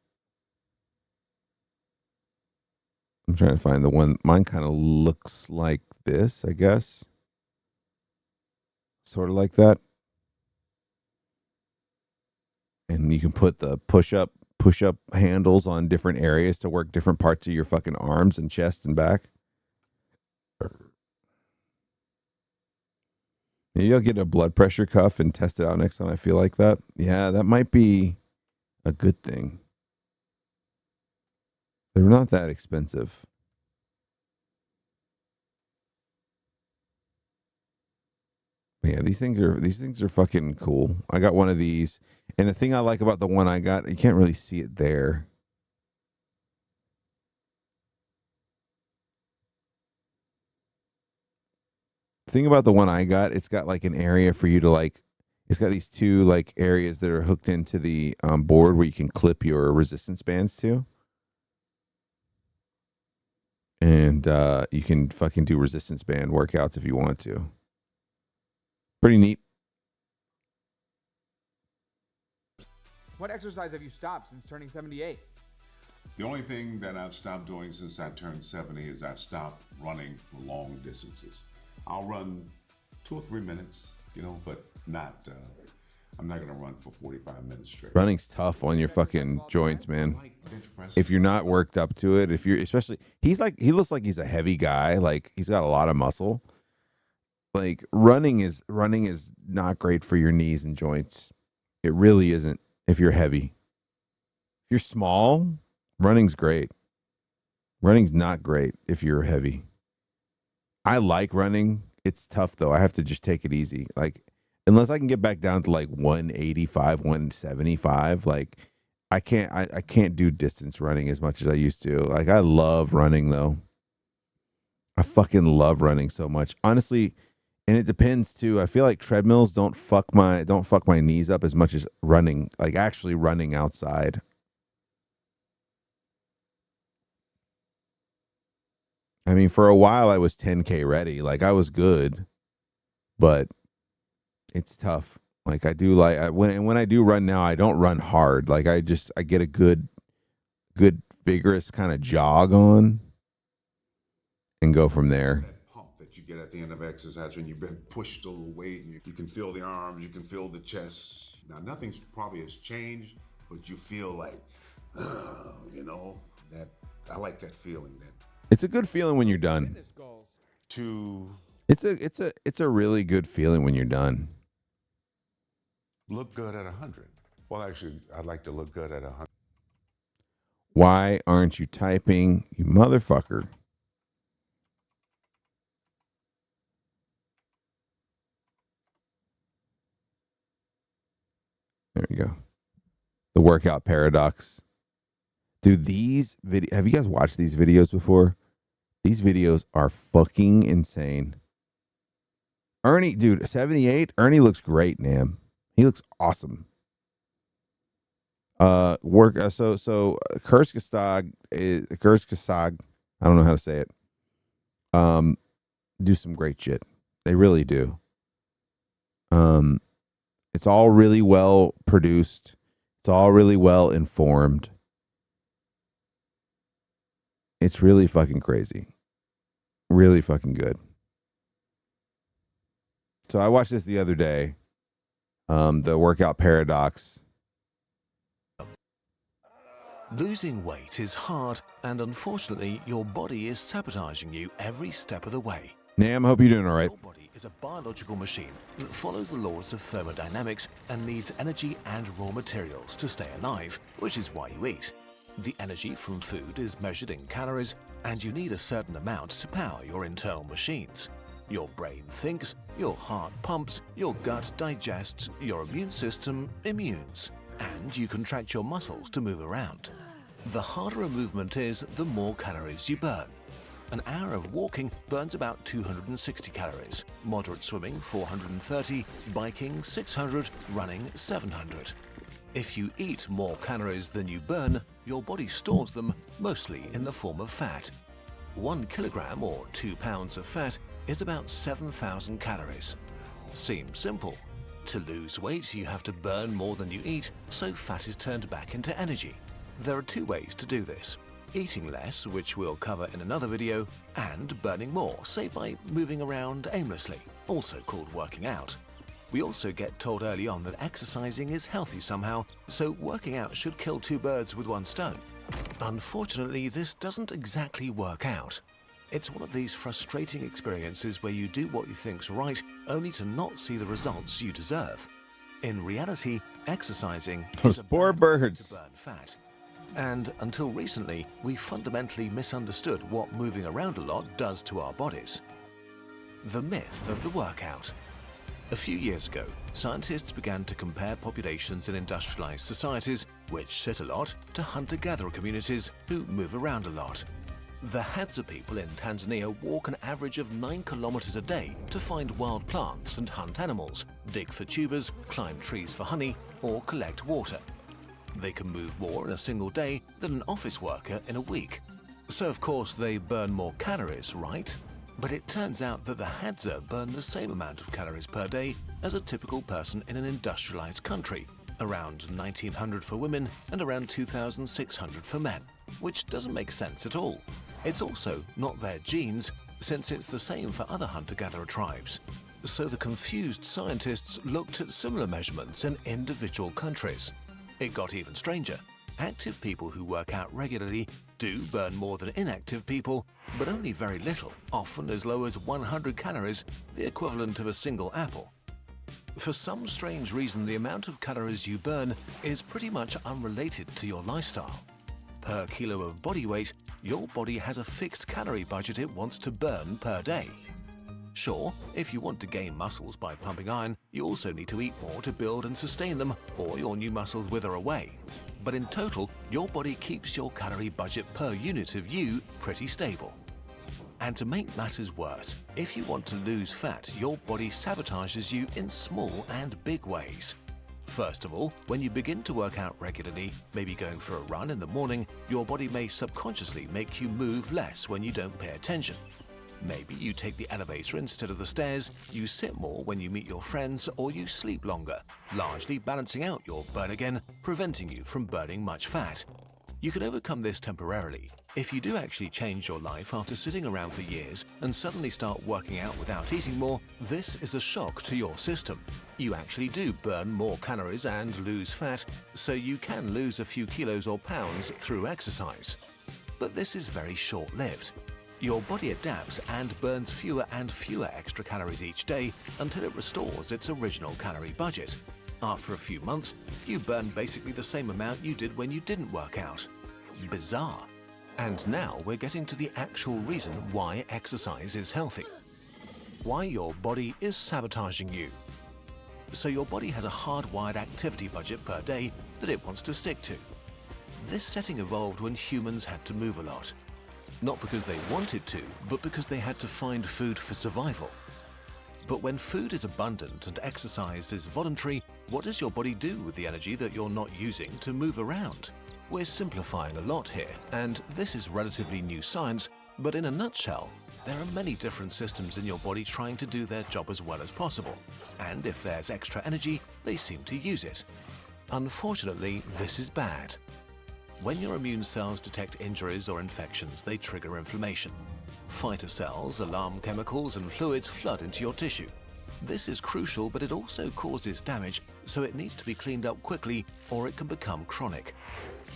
Speaker 2: I'm trying to find the one. Mine kind of looks like this, I guess. Sort of like that. And you can put the push-up handles on different areas to work different parts of your fucking arms and chest and back. Maybe I'll get a blood pressure cuff and test it out next time I feel like that. Yeah, that might be a good thing. They're not that expensive. Yeah, these things are fucking cool. I got one of these, and the thing I like about the one I got, you can't really see it there. The thing about the one I got, it's got like an area for you to like. It's got these two like areas that are hooked into the board where you can clip your resistance bands to, and you can fucking do resistance band workouts if you want to. Pretty neat.
Speaker 8: What exercise have you stopped since turning 78?
Speaker 9: The only thing that I've stopped doing since I turned 70 is I've stopped running for long distances. I'll run 2 or 3 minutes, but not, I'm not gonna run for 45 minutes straight.
Speaker 2: Running's tough on your fucking joints, man. If you're not worked up to it, if you're especially, he looks like he's a heavy guy, like he's got a lot of muscle. Like running is not great for your knees and joints. It really isn't if you're heavy. If you're small, running's great. Running's not great if you're heavy. I like running. It's tough though. I have to just take it easy. Like unless I can get back down to like 185, 175, like I can't do distance running as much as I used to. Like I love running though. I fucking love running so much. Honestly, and it depends too. I feel like treadmills don't fuck my knees up as much as running, like actually running outside. I mean, for a while I was 10K ready. Like I was good, but it's tough. Like I do when I do run now, I don't run hard. Like I get a good vigorous kind of jog on and go from there.
Speaker 9: That pump that you get at the end of exercise when you've been pushed a little weight, and you can feel the arms, you can feel the chest. Now nothing's probably has changed, but you feel like, that I like that feeling.
Speaker 2: It's a good feeling when you're done. It's a really good feeling when you're done.
Speaker 9: Look good at 100. Well, actually, I'd like to look good at 100.
Speaker 2: Why aren't you typing, you motherfucker? There you go. The workout paradox. Dude, have you guys watched these videos before? These videos are fucking insane. Ernie, dude, 78. Ernie looks great, man. He looks awesome. So Kurskastag, I don't know how to say it. Do some great shit. They really do. It's all really well produced. It's all really well informed. It's really fucking crazy. Really fucking good. So I watched this the other day. The workout paradox.
Speaker 10: Losing weight is hard, and unfortunately, your body is sabotaging you every step of the way.
Speaker 2: Nam, hope you're doing all right.
Speaker 10: Your body is a biological machine that follows the laws of thermodynamics and needs energy and raw materials to stay alive, which is why you eat. The energy from food is measured in calories, and you need a certain amount to power your internal machines. Your brain thinks, your heart pumps, your gut digests, your immune system immunes, and you contract your muscles to move around. The harder a movement is, the more calories you burn. An hour of walking burns about 260 calories, moderate swimming 430, biking 600, running 700. If you eat more calories than you burn, your body stores them, mostly in the form of fat. 1 kilogram or 2 pounds of fat is about 7,000 calories. Seems simple. To lose weight, you have to burn more than you eat, so fat is turned back into energy. There are 2 ways to do this. Eating less, which we'll cover in another video, and burning more, say by moving around aimlessly, also called working out. We also get told early on that exercising is healthy somehow, so working out should kill 2 birds with 1 stone. Unfortunately, this doesn't exactly work out. It's one of these frustrating experiences where you do what you think's right, only to not see the results you deserve. In reality, exercising is a
Speaker 2: poor birds
Speaker 10: to burn fat. And until recently, we fundamentally misunderstood what moving around a lot does to our bodies. The myth of the workout. A few years ago, scientists began to compare populations in industrialized societies, which sit a lot, to hunter-gatherer communities who move around a lot. The Hadza people in Tanzania walk an average of 9 kilometers a day to find wild plants and hunt animals, dig for tubers, climb trees for honey, or collect water. They can move more in a single day than an office worker in a week. So of course they burn more calories, right? But it turns out that the Hadza burn the same amount of calories per day as a typical person in an industrialized country, around 1,900 for women and around 2,600 for men. which doesn't make sense at all. It's also not their genes, since it's the same for other hunter-gatherer tribes. So the confused scientists looked at similar measurements in individual countries. It got even stranger. Active people who work out regularly do burn more than inactive people, but only very little, often as low as 100 calories, the equivalent of a single apple. For some strange reason, the amount of calories you burn is pretty much unrelated to your lifestyle. Per kilo of body weight, your body has a fixed calorie budget it wants to burn per day. Sure, if you want to gain muscles by pumping iron, you also need to eat more to build and sustain them, or your new muscles wither away. But in total, your body keeps your calorie budget per unit of you pretty stable. And to make matters worse, if you want to lose fat, your body sabotages you in small and big ways. First of all, when you begin to work out regularly, maybe going for a run in the morning, your body may subconsciously make you move less when you don't pay attention. Maybe you take the elevator instead of the stairs, you sit more when you meet your friends, or you sleep longer, largely balancing out your burn again, preventing you from burning much fat. You can overcome this temporarily. If you do actually change your life after sitting around for years and suddenly start working out without eating more, this is a shock to your system. You actually do burn more calories and lose fat, so you can lose a few kilos or pounds through exercise. But this is very short-lived. Your body adapts and burns fewer and fewer extra calories each day until it restores its original calorie budget. After a few months, you burn basically the same amount you did when you didn't work out. Bizarre. And now we're getting to the actual reason why exercise is healthy. Why your body is sabotaging you. So your body has a hardwired activity budget per day that it wants to stick to. This setting evolved when humans had to move a lot. Not because they wanted to, but because they had to find food for survival. But when food is abundant and exercise is voluntary, what does your body do with the energy that you're not using to move around? We're simplifying a lot here, and this is relatively new science, but in a nutshell, there are many different systems in your body trying to do their job as well as possible. And if there's extra energy, they seem to use it. Unfortunately, this is bad. When your immune cells detect injuries or infections, they trigger inflammation. Fighter cells, alarm chemicals, and fluids flood into your tissue. This is crucial, but it also causes damage, so it needs to be cleaned up quickly or it can become chronic.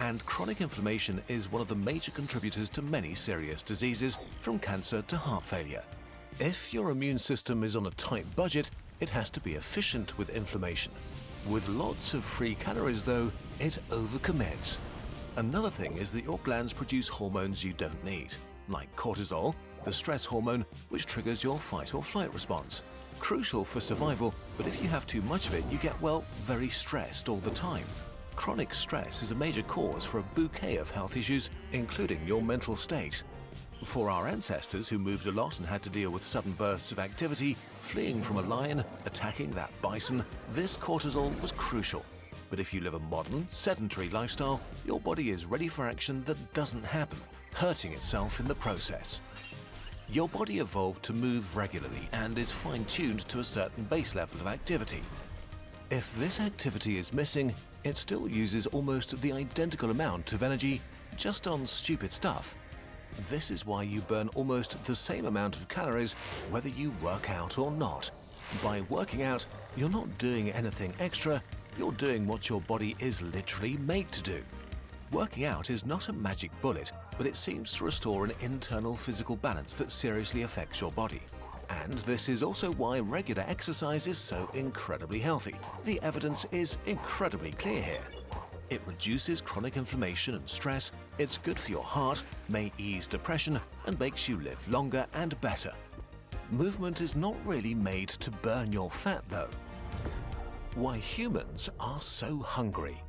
Speaker 10: And chronic inflammation is one of the major contributors to many serious diseases, from cancer to heart failure. If your immune system is on a tight budget, it has to be efficient with inflammation. With lots of free calories, though, it overcommits. Another thing is that your glands produce hormones you don't need, like cortisol, the stress hormone, which triggers your fight or flight response. Crucial for survival, but if you have too much of it, you get, well, very stressed all the time. Chronic stress is a major cause for a bouquet of health issues, including your mental state. For our ancestors who moved a lot and had to deal with sudden bursts of activity, fleeing from a lion, attacking that bison, this cortisol was crucial. But if you live a modern, sedentary lifestyle, your body is ready for action that doesn't happen, hurting itself in the process. Your body evolved to move regularly and is fine-tuned to a certain base level of activity. If this activity is missing, it still uses almost the identical amount of energy just on stupid stuff. This is why you burn almost the same amount of calories whether you work out or not. By working out, you're not doing anything extra, you're doing what your body is literally made to do. Working out is not a magic bullet, but it seems to restore an internal physical balance that seriously affects your body. And this is also why regular exercise is so incredibly healthy. The evidence is incredibly clear here. It reduces chronic inflammation and stress, it's good for your heart, may ease depression, and makes you live longer and better. Movement is not really made to burn your fat, though. Why humans are so hungry.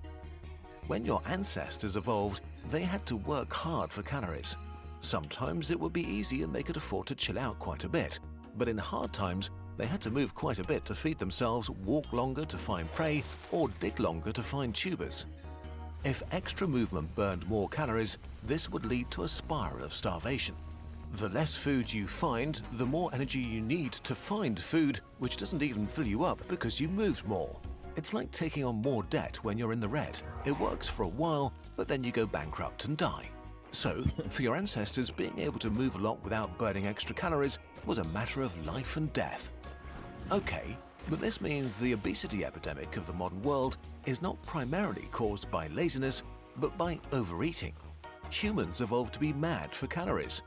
Speaker 10: When your ancestors evolved, they had to work hard for calories. Sometimes it would be easy and they could afford to chill out quite a bit. But in hard times, they had to move quite a bit to feed themselves, walk longer to find prey, or dig longer to find tubers. If extra movement burned more calories, this would lead to a spiral of starvation. The less food you find, the more energy you need to find food, which doesn't even fill you up because you moved more. It's like taking on more debt when you're in the red. It works for a while, but then you go bankrupt and die. So, for your ancestors, being able to move a lot without burning extra calories was a matter of life and death. Okay, but this means the obesity epidemic of the modern world is not primarily caused by laziness, but by overeating. Humans evolved to be mad for calories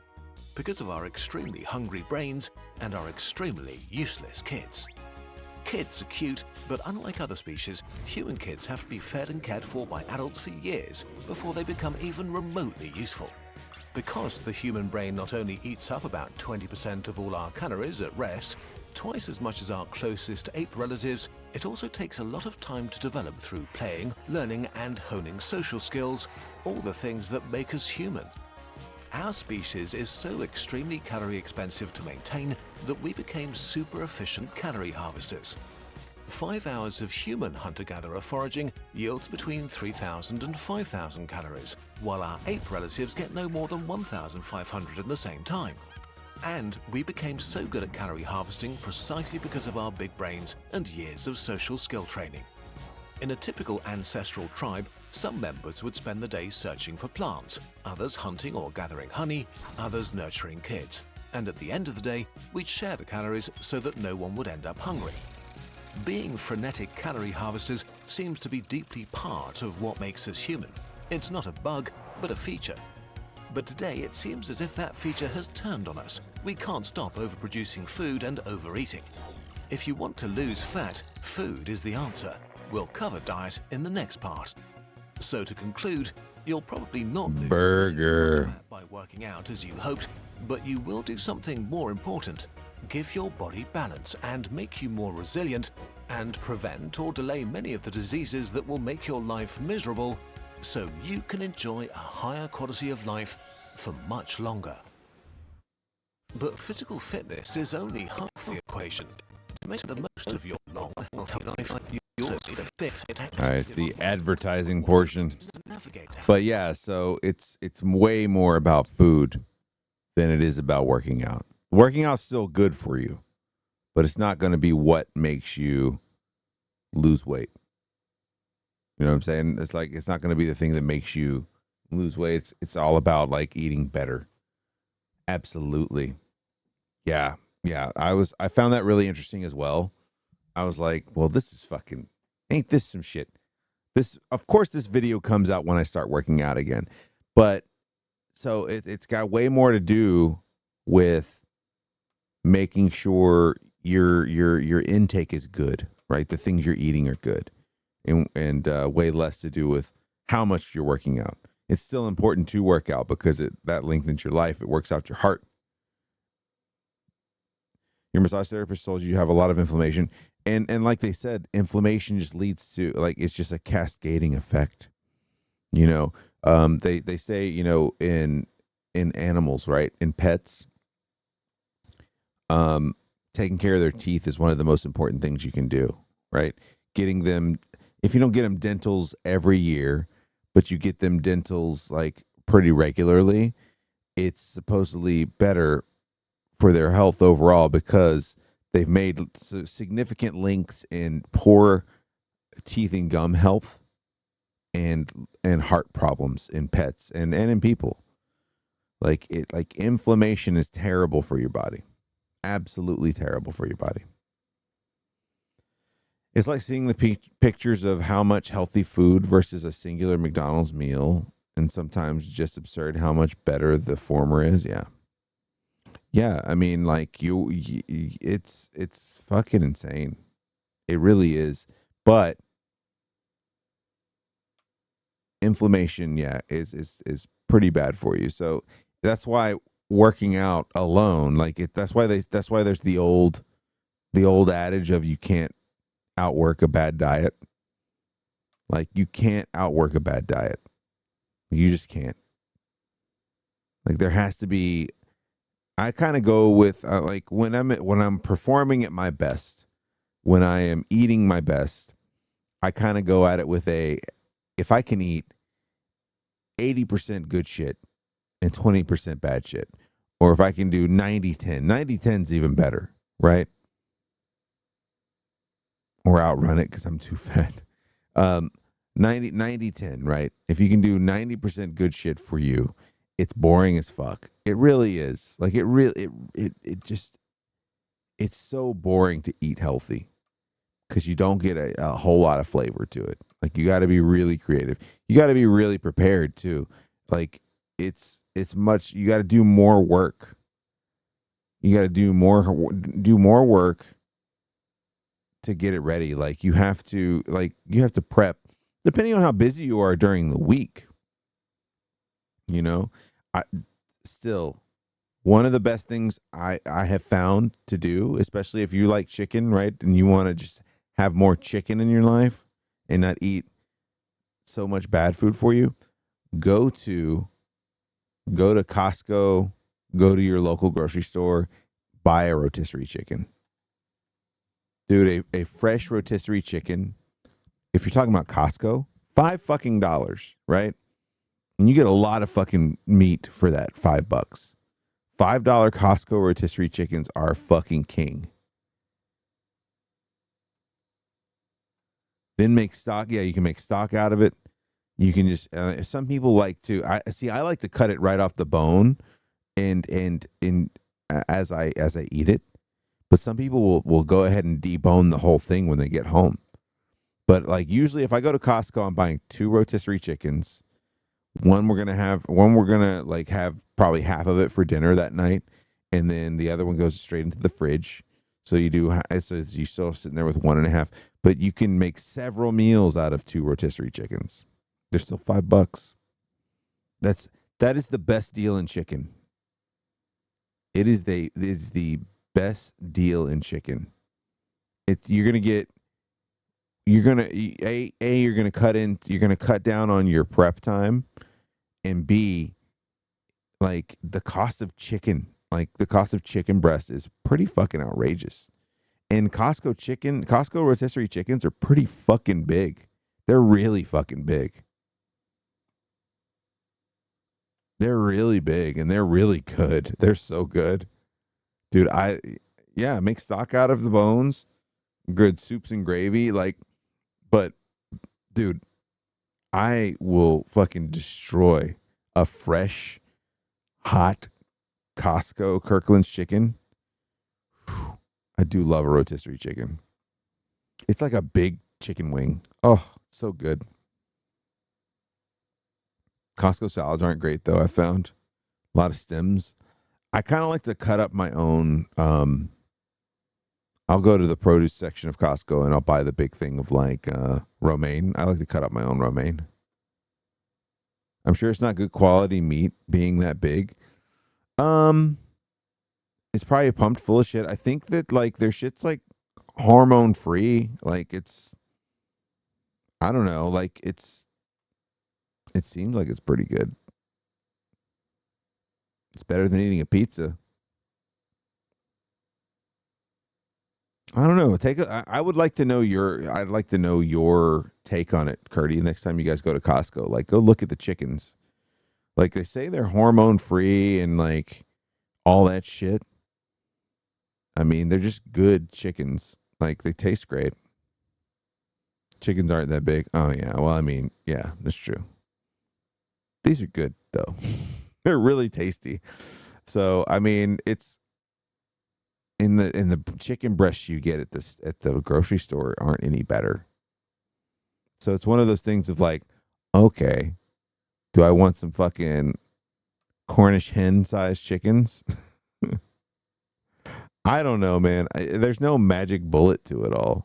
Speaker 10: because of our extremely hungry brains and our extremely useless kids. Kids are cute, but unlike other species, human kids have to be fed and cared for by adults for years before they become even remotely useful. Because the human brain not only eats up about 20% of all our calories at rest, twice as much as our closest ape relatives, it also takes a lot of time to develop through playing, learning, and honing social skills, all the things that make us human. Our species is so extremely calorie expensive to maintain that we became super efficient calorie harvesters. 5 hours of human hunter-gatherer foraging yields between 3,000 and 5,000 calories, while our ape relatives get no more than 1,500 in the same time. And we became so good at calorie harvesting precisely because of our big brains and years of social skill training. In a typical ancestral tribe, some members would spend the day searching for plants, others hunting or gathering honey, others nurturing kids. And at the end of the day, we'd share the calories so that no one would end up hungry. Being frenetic calorie harvesters seems to be deeply part of what makes us human. It's not a bug, but a feature. But today it seems as if that feature has turned on us. We can't stop overproducing food and overeating. If you want to lose fat, food is the answer. We'll cover diet in the next part. So to conclude, you'll probably not lose
Speaker 2: burger
Speaker 10: by working out as you hoped, but you will do something more important. Give your body balance and make you more resilient, and prevent or delay many of the diseases that will make your life miserable, so you can enjoy a higher quality of life for much longer. But physical fitness is only half the equation. To make the most of your long, healthy life, you also need a fit.
Speaker 2: All right, it's the advertising portion. But yeah, so it's way more about food than it is about working out. Working out's still good for you, but it's not going to be what makes you lose weight. You know what I'm saying? It's like it's not going to be the thing that makes you lose weight. It's all about like eating better. Absolutely. Yeah. Yeah, I found that really interesting as well. I was like, well, this is fucking, ain't this some shit? This, of course, this video comes out when I start working out again, but so it's got way more to do with making sure your intake is good, right? The things you're eating are good, and way less to do with how much you're working out. It's still important to work out because that lengthens your life. It works out your heart. Your massage therapist told you have a lot of inflammation. And like they said, inflammation just leads to, like, it's just a cascading effect. You know, they say, you know, in animals, right? In pets, taking care of their teeth is one of the most important things you can do, right? Getting them, if you don't get them dentals every year, but you get them dentals like pretty regularly, it's supposedly better for their health overall because they've made significant links in poor teeth and gum health and heart problems in pets and in people. Like inflammation is terrible for your body. Absolutely terrible for your body. It's like seeing the pictures of how much healthy food versus a singular McDonald's meal, and sometimes just absurd how much better the former is. Yeah. Yeah, I mean, like it's fucking insane. It really is. But inflammation, yeah, is pretty bad for you. So that's why working out alone, like that's why there's the old adage of you can't outwork a bad diet. Like you can't outwork a bad diet. You just can't. Like there has to be. I kind of go with like when I'm performing at my best, when I am eating my best, I kind of go at it with if I can eat 80% good shit and 20% bad shit, or if I can do 90-10, 90-10 is even better, right? Or outrun it because I'm too fat. 90-10, right? If you can do 90% good shit for you it's boring as fuck. It really is. Like it just it's so boring to eat healthy because you don't get a whole lot of flavor to it. Like you got to be really creative. You got to be really prepared too. Like it's much. You got to do more work. You got to do more work to get it ready. Like you have to prep depending on how busy you are during the week. You know, I still one of the best things I have found to do, especially if you like chicken, right? And you want to just have more chicken in your life and not eat so much bad food for you, go to Costco, go to your local grocery store, buy a rotisserie chicken. Dude, a fresh rotisserie chicken, if you're talking about Costco, $5, right? And you get a lot of fucking meat for that $5. $5 Costco rotisserie chickens are fucking king. Then make stock. Yeah, you can make stock out of it. You can just. Some people like to. I like to cut it right off the bone, and as I eat it. But some people will go ahead and debone the whole thing when they get home. But like usually, if I go to Costco, I'm buying 2 rotisserie chickens. One we're gonna have probably half of it for dinner that night, and then the other one goes straight into the fridge. So you still sitting there with 1.5, but you can make several meals out of 2 rotisserie chickens. They're still $5. That is the best deal in chicken. It is the best deal in chicken. You're gonna cut down on your prep time, and B, like the cost of chicken breast is pretty fucking outrageous. And Costco rotisserie chickens are pretty fucking big. They're really fucking big. They're really big and they're really good. They're so good. Dude, make stock out of the bones. Good soups and gravy. But dude, I will fucking destroy a fresh, hot Costco Kirkland's chicken. I do love a rotisserie chicken. It's like a big chicken wing. Oh, so good. Costco salads aren't great though, I found. A lot of stems. I kind of like to cut up my own. I'll go to the produce section of Costco and I'll buy the big thing of romaine. I like to cut up my own romaine. I'm sure it's not good quality meat being that big. It's probably pumped full of shit. I think that their shit's hormone free. I don't know. It seems like it's pretty good. It's better than eating a pizza. I don't know. I would like to know I'd like to know your take on it, Curdy. Next time you guys go to Costco, go look at the chickens. They say they're hormone free and all that shit. I mean, they're just good chickens. They taste great. Chickens aren't that big. Oh yeah. Well, I mean, yeah, that's true. These are good though. They're really tasty. So, I mean, it's in the chicken breasts you get at the grocery store aren't any better. So it's one of those things of okay, do I want some fucking Cornish hen sized chickens? I don't know, man. There's no magic bullet to it all.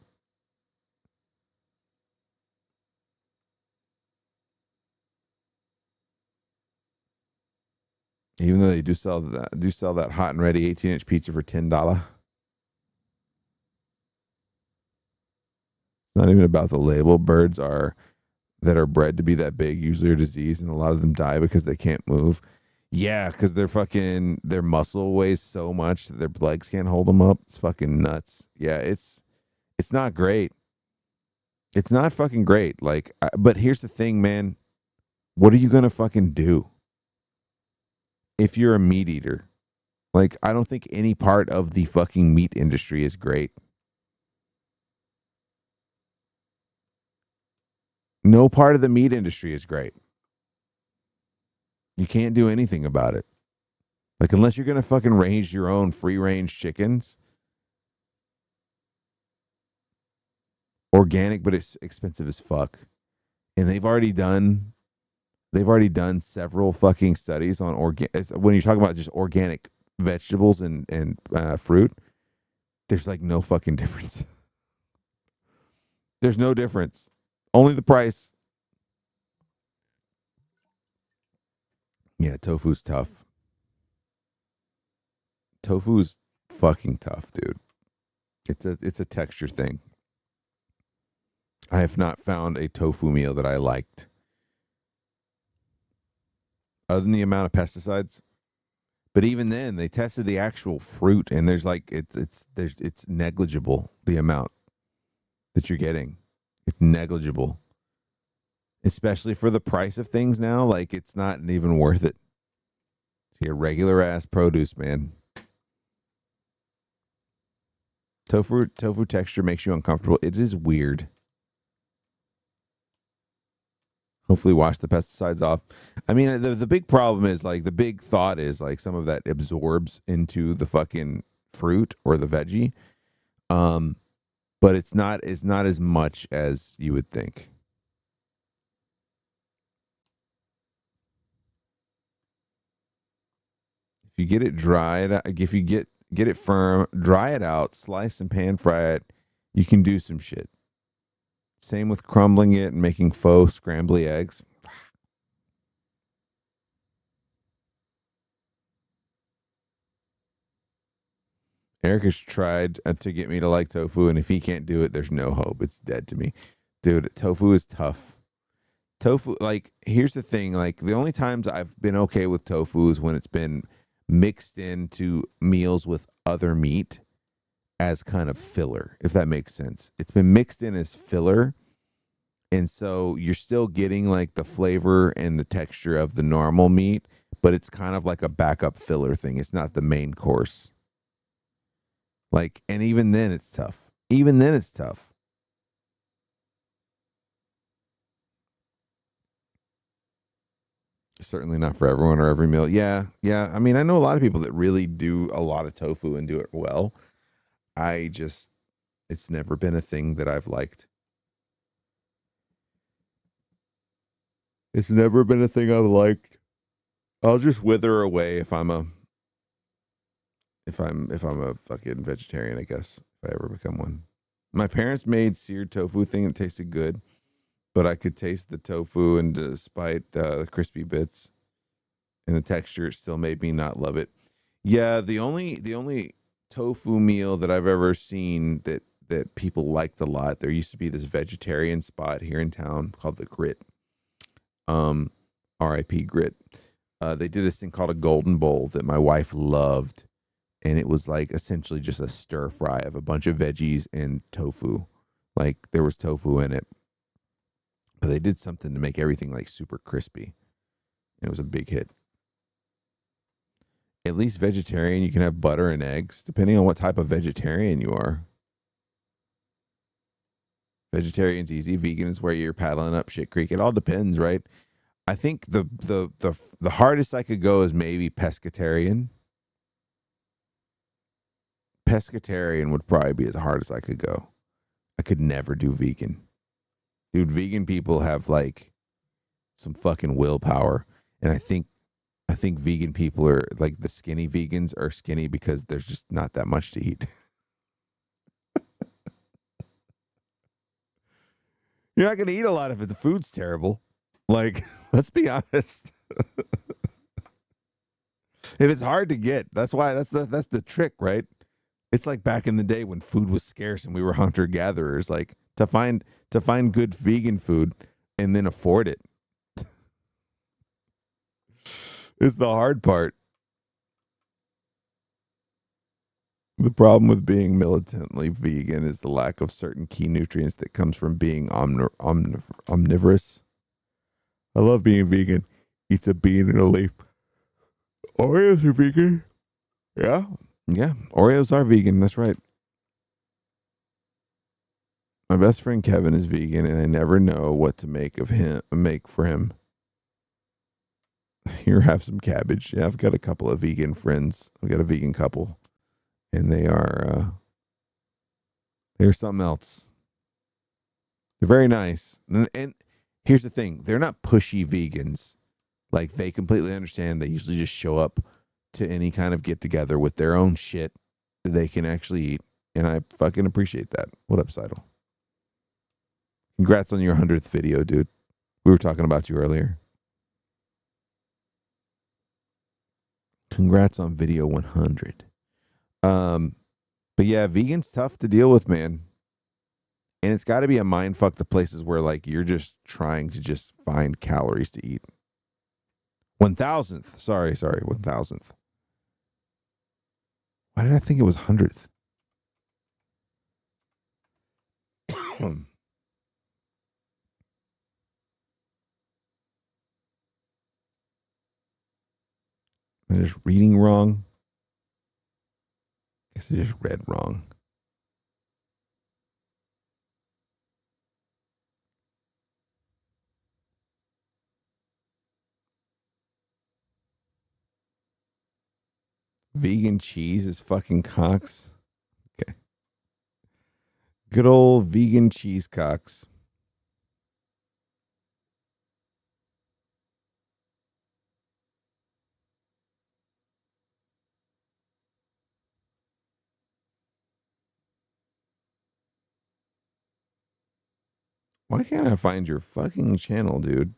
Speaker 2: Even though they do sell that hot and ready 18-inch pizza for $10. It's not even about the label. Birds that are bred to be that big usually are diseased, and a lot of them die because they can't move. Yeah, because their muscle weighs so much that their legs can't hold them up. It's fucking nuts. Yeah, it's not great. It's not fucking great. But here's the thing, man. What are you gonna fucking do if you're a meat eater? I don't think any part of the fucking meat industry is great. No part of the meat industry is great. You can't do anything about it. Like, unless you're going to fucking raise your own free-range chickens. Organic, but it's expensive as fuck. And they've already done several fucking studies on when you're talking about just organic vegetables and fruit, there's like no fucking difference. There's no difference. Only the price. Yeah, tofu's tough. Tofu's fucking tough, dude. It's a texture thing. I have not found a tofu meal that I liked. Other than the amount of pesticides. But even then, they tested the actual fruit, and there's like it's negligible, the amount that you're getting. It's negligible. Especially for the price of things now, like it's not even worth it. To get regular ass produce, man. Tofu texture makes you uncomfortable. It is weird. Hopefully wash the pesticides off. I mean, the big problem is like the big thought is like some of that absorbs into the fucking fruit or the veggie. But it's not as much as you would think. If you get it dried, if you get it firm, dry it out, slice and pan fry it, you can do some shit. Same with crumbling it and making faux scrambly eggs. Eric has tried to get me to like tofu, and if he can't do it, there's no hope. It's dead to me. Dude, tofu is tough. Tofu, like, here's the thing. Like, the only times I've been okay with tofu is when it's been mixed into meals with other meat as kind of filler, if that makes sense. It's been mixed in as filler, and so you're still getting, like, the flavor and the texture of the normal meat, but it's kind of like a backup filler thing. It's not the main course. Like, and even then it's tough. Even then it's tough. Certainly not for everyone or every meal. Yeah. I mean, I know a lot of people that really do a lot of tofu and do it well. It's never been a thing that I've liked. It's never been a thing I've liked. I'll just wither away if I'm a fucking vegetarian, I guess, if I ever become one. My parents made seared tofu thing that tasted good, but I could taste the tofu, and despite the crispy bits and the texture, it still made me not love it. Yeah, the only tofu meal that I've ever seen that people liked a lot, there used to be this vegetarian spot here in town called the Grit. R.I.P. Grit. They did this thing called a golden bowl that my wife loved, and it was like essentially just a stir fry of a bunch of veggies and tofu. Like, there was tofu in it, but they did something to make everything like super crispy. It was a big hit. At least vegetarian, you can have butter and eggs, depending on what type of vegetarian you are. Vegetarian's easy. Vegan is where you're paddling up shit creek. It all depends, right? I think the hardest I could go is maybe pescatarian. Pescatarian would probably be as hard as I could go. I could never do vegan. Dude, vegan people have like some fucking willpower. And I think vegan people are like, the skinny vegans are skinny because there's just not that much to eat. You're not going to eat a lot if the food's terrible. Like, let's be honest. If it's hard to get, that's the trick, right? It's like back in the day when food was scarce and we were hunter gatherers. Like, to find good vegan food and then afford it is the hard part. The problem with being militantly vegan is the lack of certain key nutrients that comes from being omnivorous. I love being vegan. Eats a bean and a leaf. Oreos are vegan. Yeah. Oreos are vegan. That's right. My best friend Kevin is vegan, and I never know what to make for him. Here, have some cabbage. Yeah, I've got a couple of vegan friends. I've got a vegan couple, and they're something else. They're very nice. And here's the thing. They're not pushy vegans. Like, they completely understand. They usually just show up to any kind of get-together with their own shit that they can actually eat. And I fucking appreciate that. What up, Seidel? Congrats on your 100th video, dude. We were talking about you earlier. Congrats on video 100. But yeah, vegan's tough to deal with, man. And it's got to be a mind fuck to places where, like, you're just trying to just find calories to eat. 1,000th. Sorry, 1,000th. Why did I think it was 100th? Am I just reading wrong? I guess I just read wrong. Vegan cheese is fucking cocks. Okay. Good old vegan cheese cocks. Why can't I find your fucking channel, dude?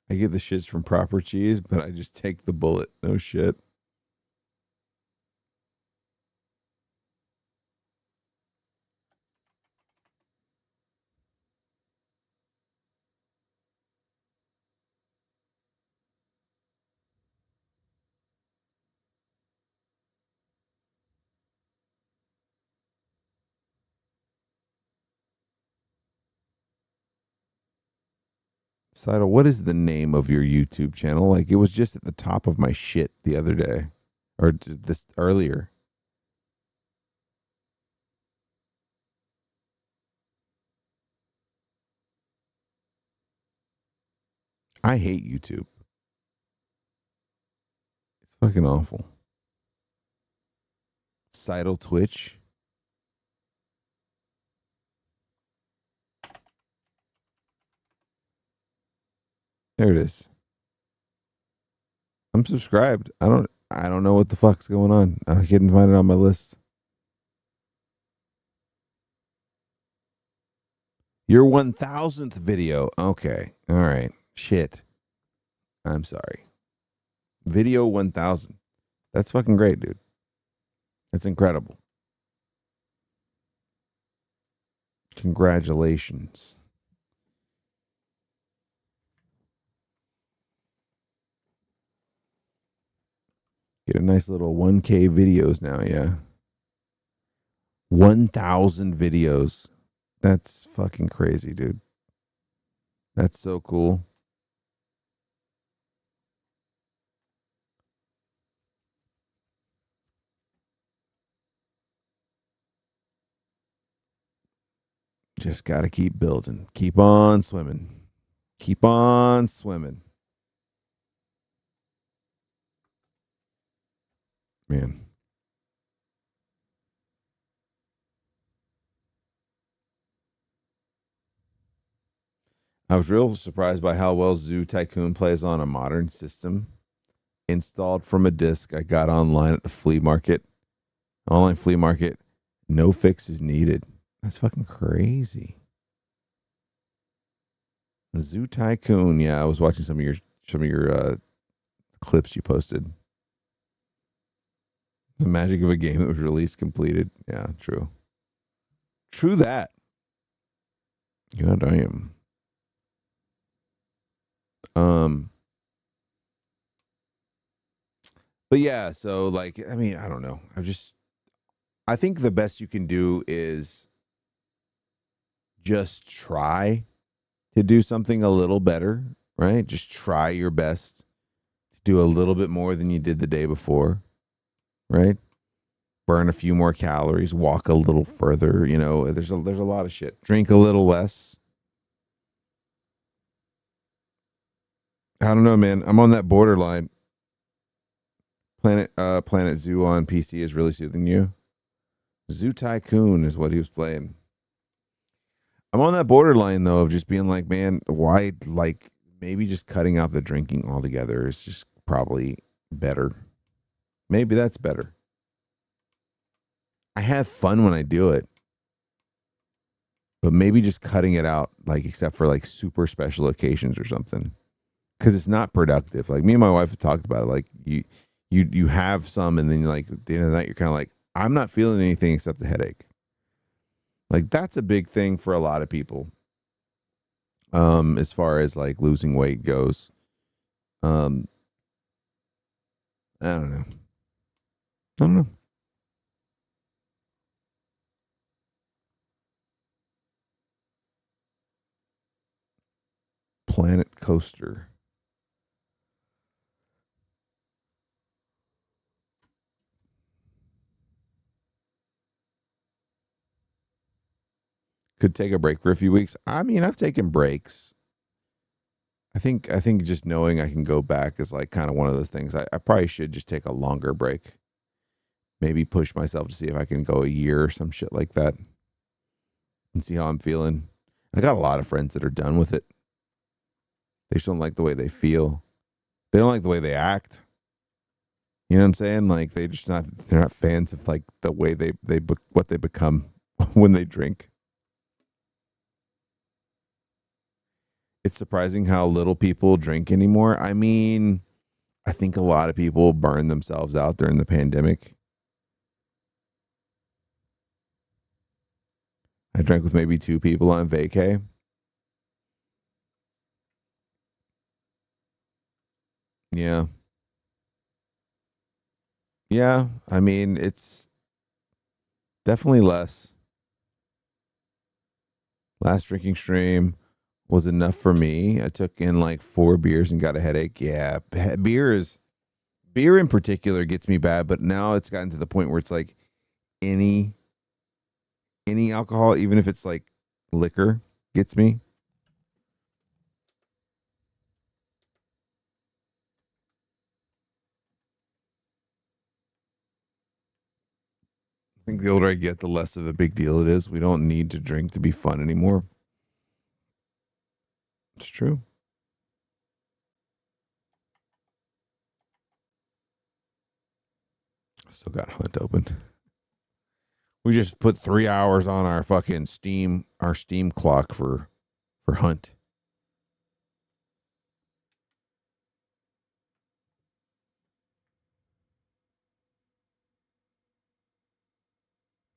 Speaker 2: I get the shits from proper cheese, but I just take the bullet. No shit. Seidel, what is the name of your YouTube channel? Like, it was just at the top of my shit the other day. Or this earlier. I hate YouTube. It's fucking awful. Seidel Twitch. There it is. I'm subscribed. I don't know what the fuck's going on. I couldn't find it on my list. Your 1,000th video. Okay. All right. Shit. I'm sorry. Video 1,000. That's fucking great, dude. That's incredible. Congratulations. Get a nice little 1K videos now, yeah. 1,000 videos. That's fucking crazy, dude. That's so cool. Just got to keep building. Keep on swimming. Keep on swimming. Man. I was real surprised by how well Zoo Tycoon plays on a modern system. Installed from a disc I got online at the flea market. Online flea market. No fix is needed. That's fucking crazy. Zoo Tycoon. Yeah, I was watching some of your clips you posted. The magic of a game that was released completed. Yeah, true. True that. God damn. But yeah, so like, I mean, I don't know. I think the best you can do is just try to do something a little better, right? Just try your best to do a little bit more than you did the day before, right? burn a few more calories, walk a little further. You know, there's a lot of shit. Drink a little less. I don't know, man. I'm on that borderline. Planet Zoo on PC is really soothing you. Zoo Tycoon is what he was playing. I'm on that borderline though of just being like, man, why, like, maybe just cutting out the drinking altogether is just probably better. Maybe that's better. I have fun when I do it, but maybe just cutting it out, like, except for like super special occasions or something, because it's not productive. Like, me and my wife have talked about it. Like, you have some, and then you're like, at the end of the night, you're kind of like, I'm not feeling anything except the headache. Like, that's a big thing for a lot of people. As far as like losing weight goes. I don't know. Planet Coaster. Could take a break for a few weeks. I mean, I've taken breaks. I think just knowing I can go back is like kind of one of those things. I probably should just take a longer break. Maybe push myself to see if I can go a year or some shit like that and see how I'm feeling. I got a lot of friends that are done with it. They just don't like the way they feel. They don't like the way they act. You know what I'm saying? Like, they're not fans of like the way what they become when they drink. It's surprising how little people drink anymore. I mean, I think a lot of people burned themselves out during the pandemic. I drank with maybe 2 people on vacay. Yeah. Yeah. I mean, it's definitely less. Last drinking stream was enough for me. I took in like 4 beers and got a headache. Yeah. Beer in particular gets me bad, but now it's gotten to the point where it's like any alcohol, even if it's like liquor, gets me. I think the older I get, the less of a big deal it is. We don't need to drink to be fun anymore. It's true. Still got Hunt open. We just put 3 hours on our fucking Steam clock for Hunt.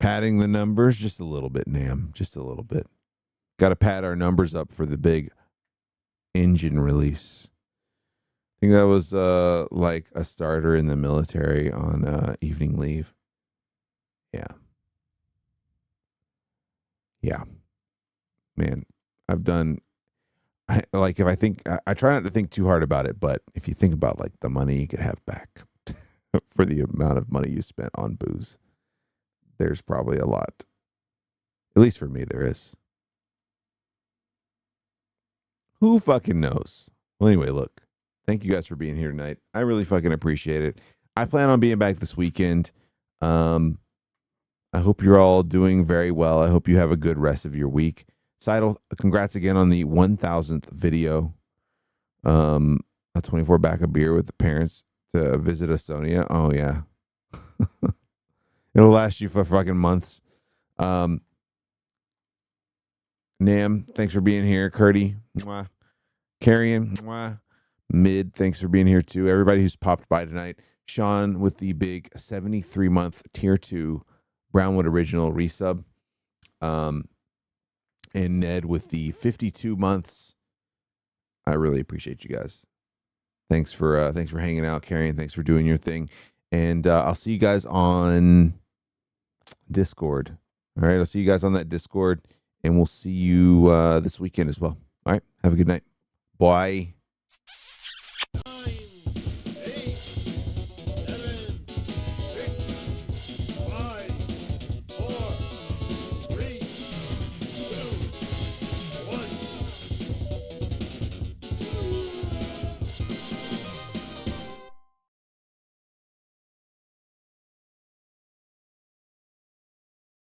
Speaker 2: Padding the numbers just a little bit, Nam. Just a little bit. Got to pad our numbers up for the big engine release. I think that was like a starter in the military on evening leave. Yeah. Yeah. Man, I've done I try not to think too hard about it, but if you think about like the money you could have back for the amount of money you spent on booze, there's probably a lot. At least for me, there is. Who fucking knows? Well, anyway, look, thank you guys for being here tonight. I really fucking appreciate it. I plan on being back this weekend. I hope you're all doing very well. I hope you have a good rest of your week. Seidel, congrats again on the 1,000th video. A 24 pack of beer with the parents to visit Estonia. Oh yeah. It'll last you for fucking months. Nam, thanks for being here. Curdy, mwah. Carrion, mwah. Mid, thanks for being here too. Everybody who's popped by tonight. Sean with the big 73-month tier 2 Brownwood original resub. And Ned with the 52 months. I really appreciate you guys. Thanks for hanging out, Carrion. Thanks for doing your thing. And I'll see you guys on Discord. All right, I'll see you guys on that Discord, and we'll see you this weekend as well. All right, have a good night. Bye.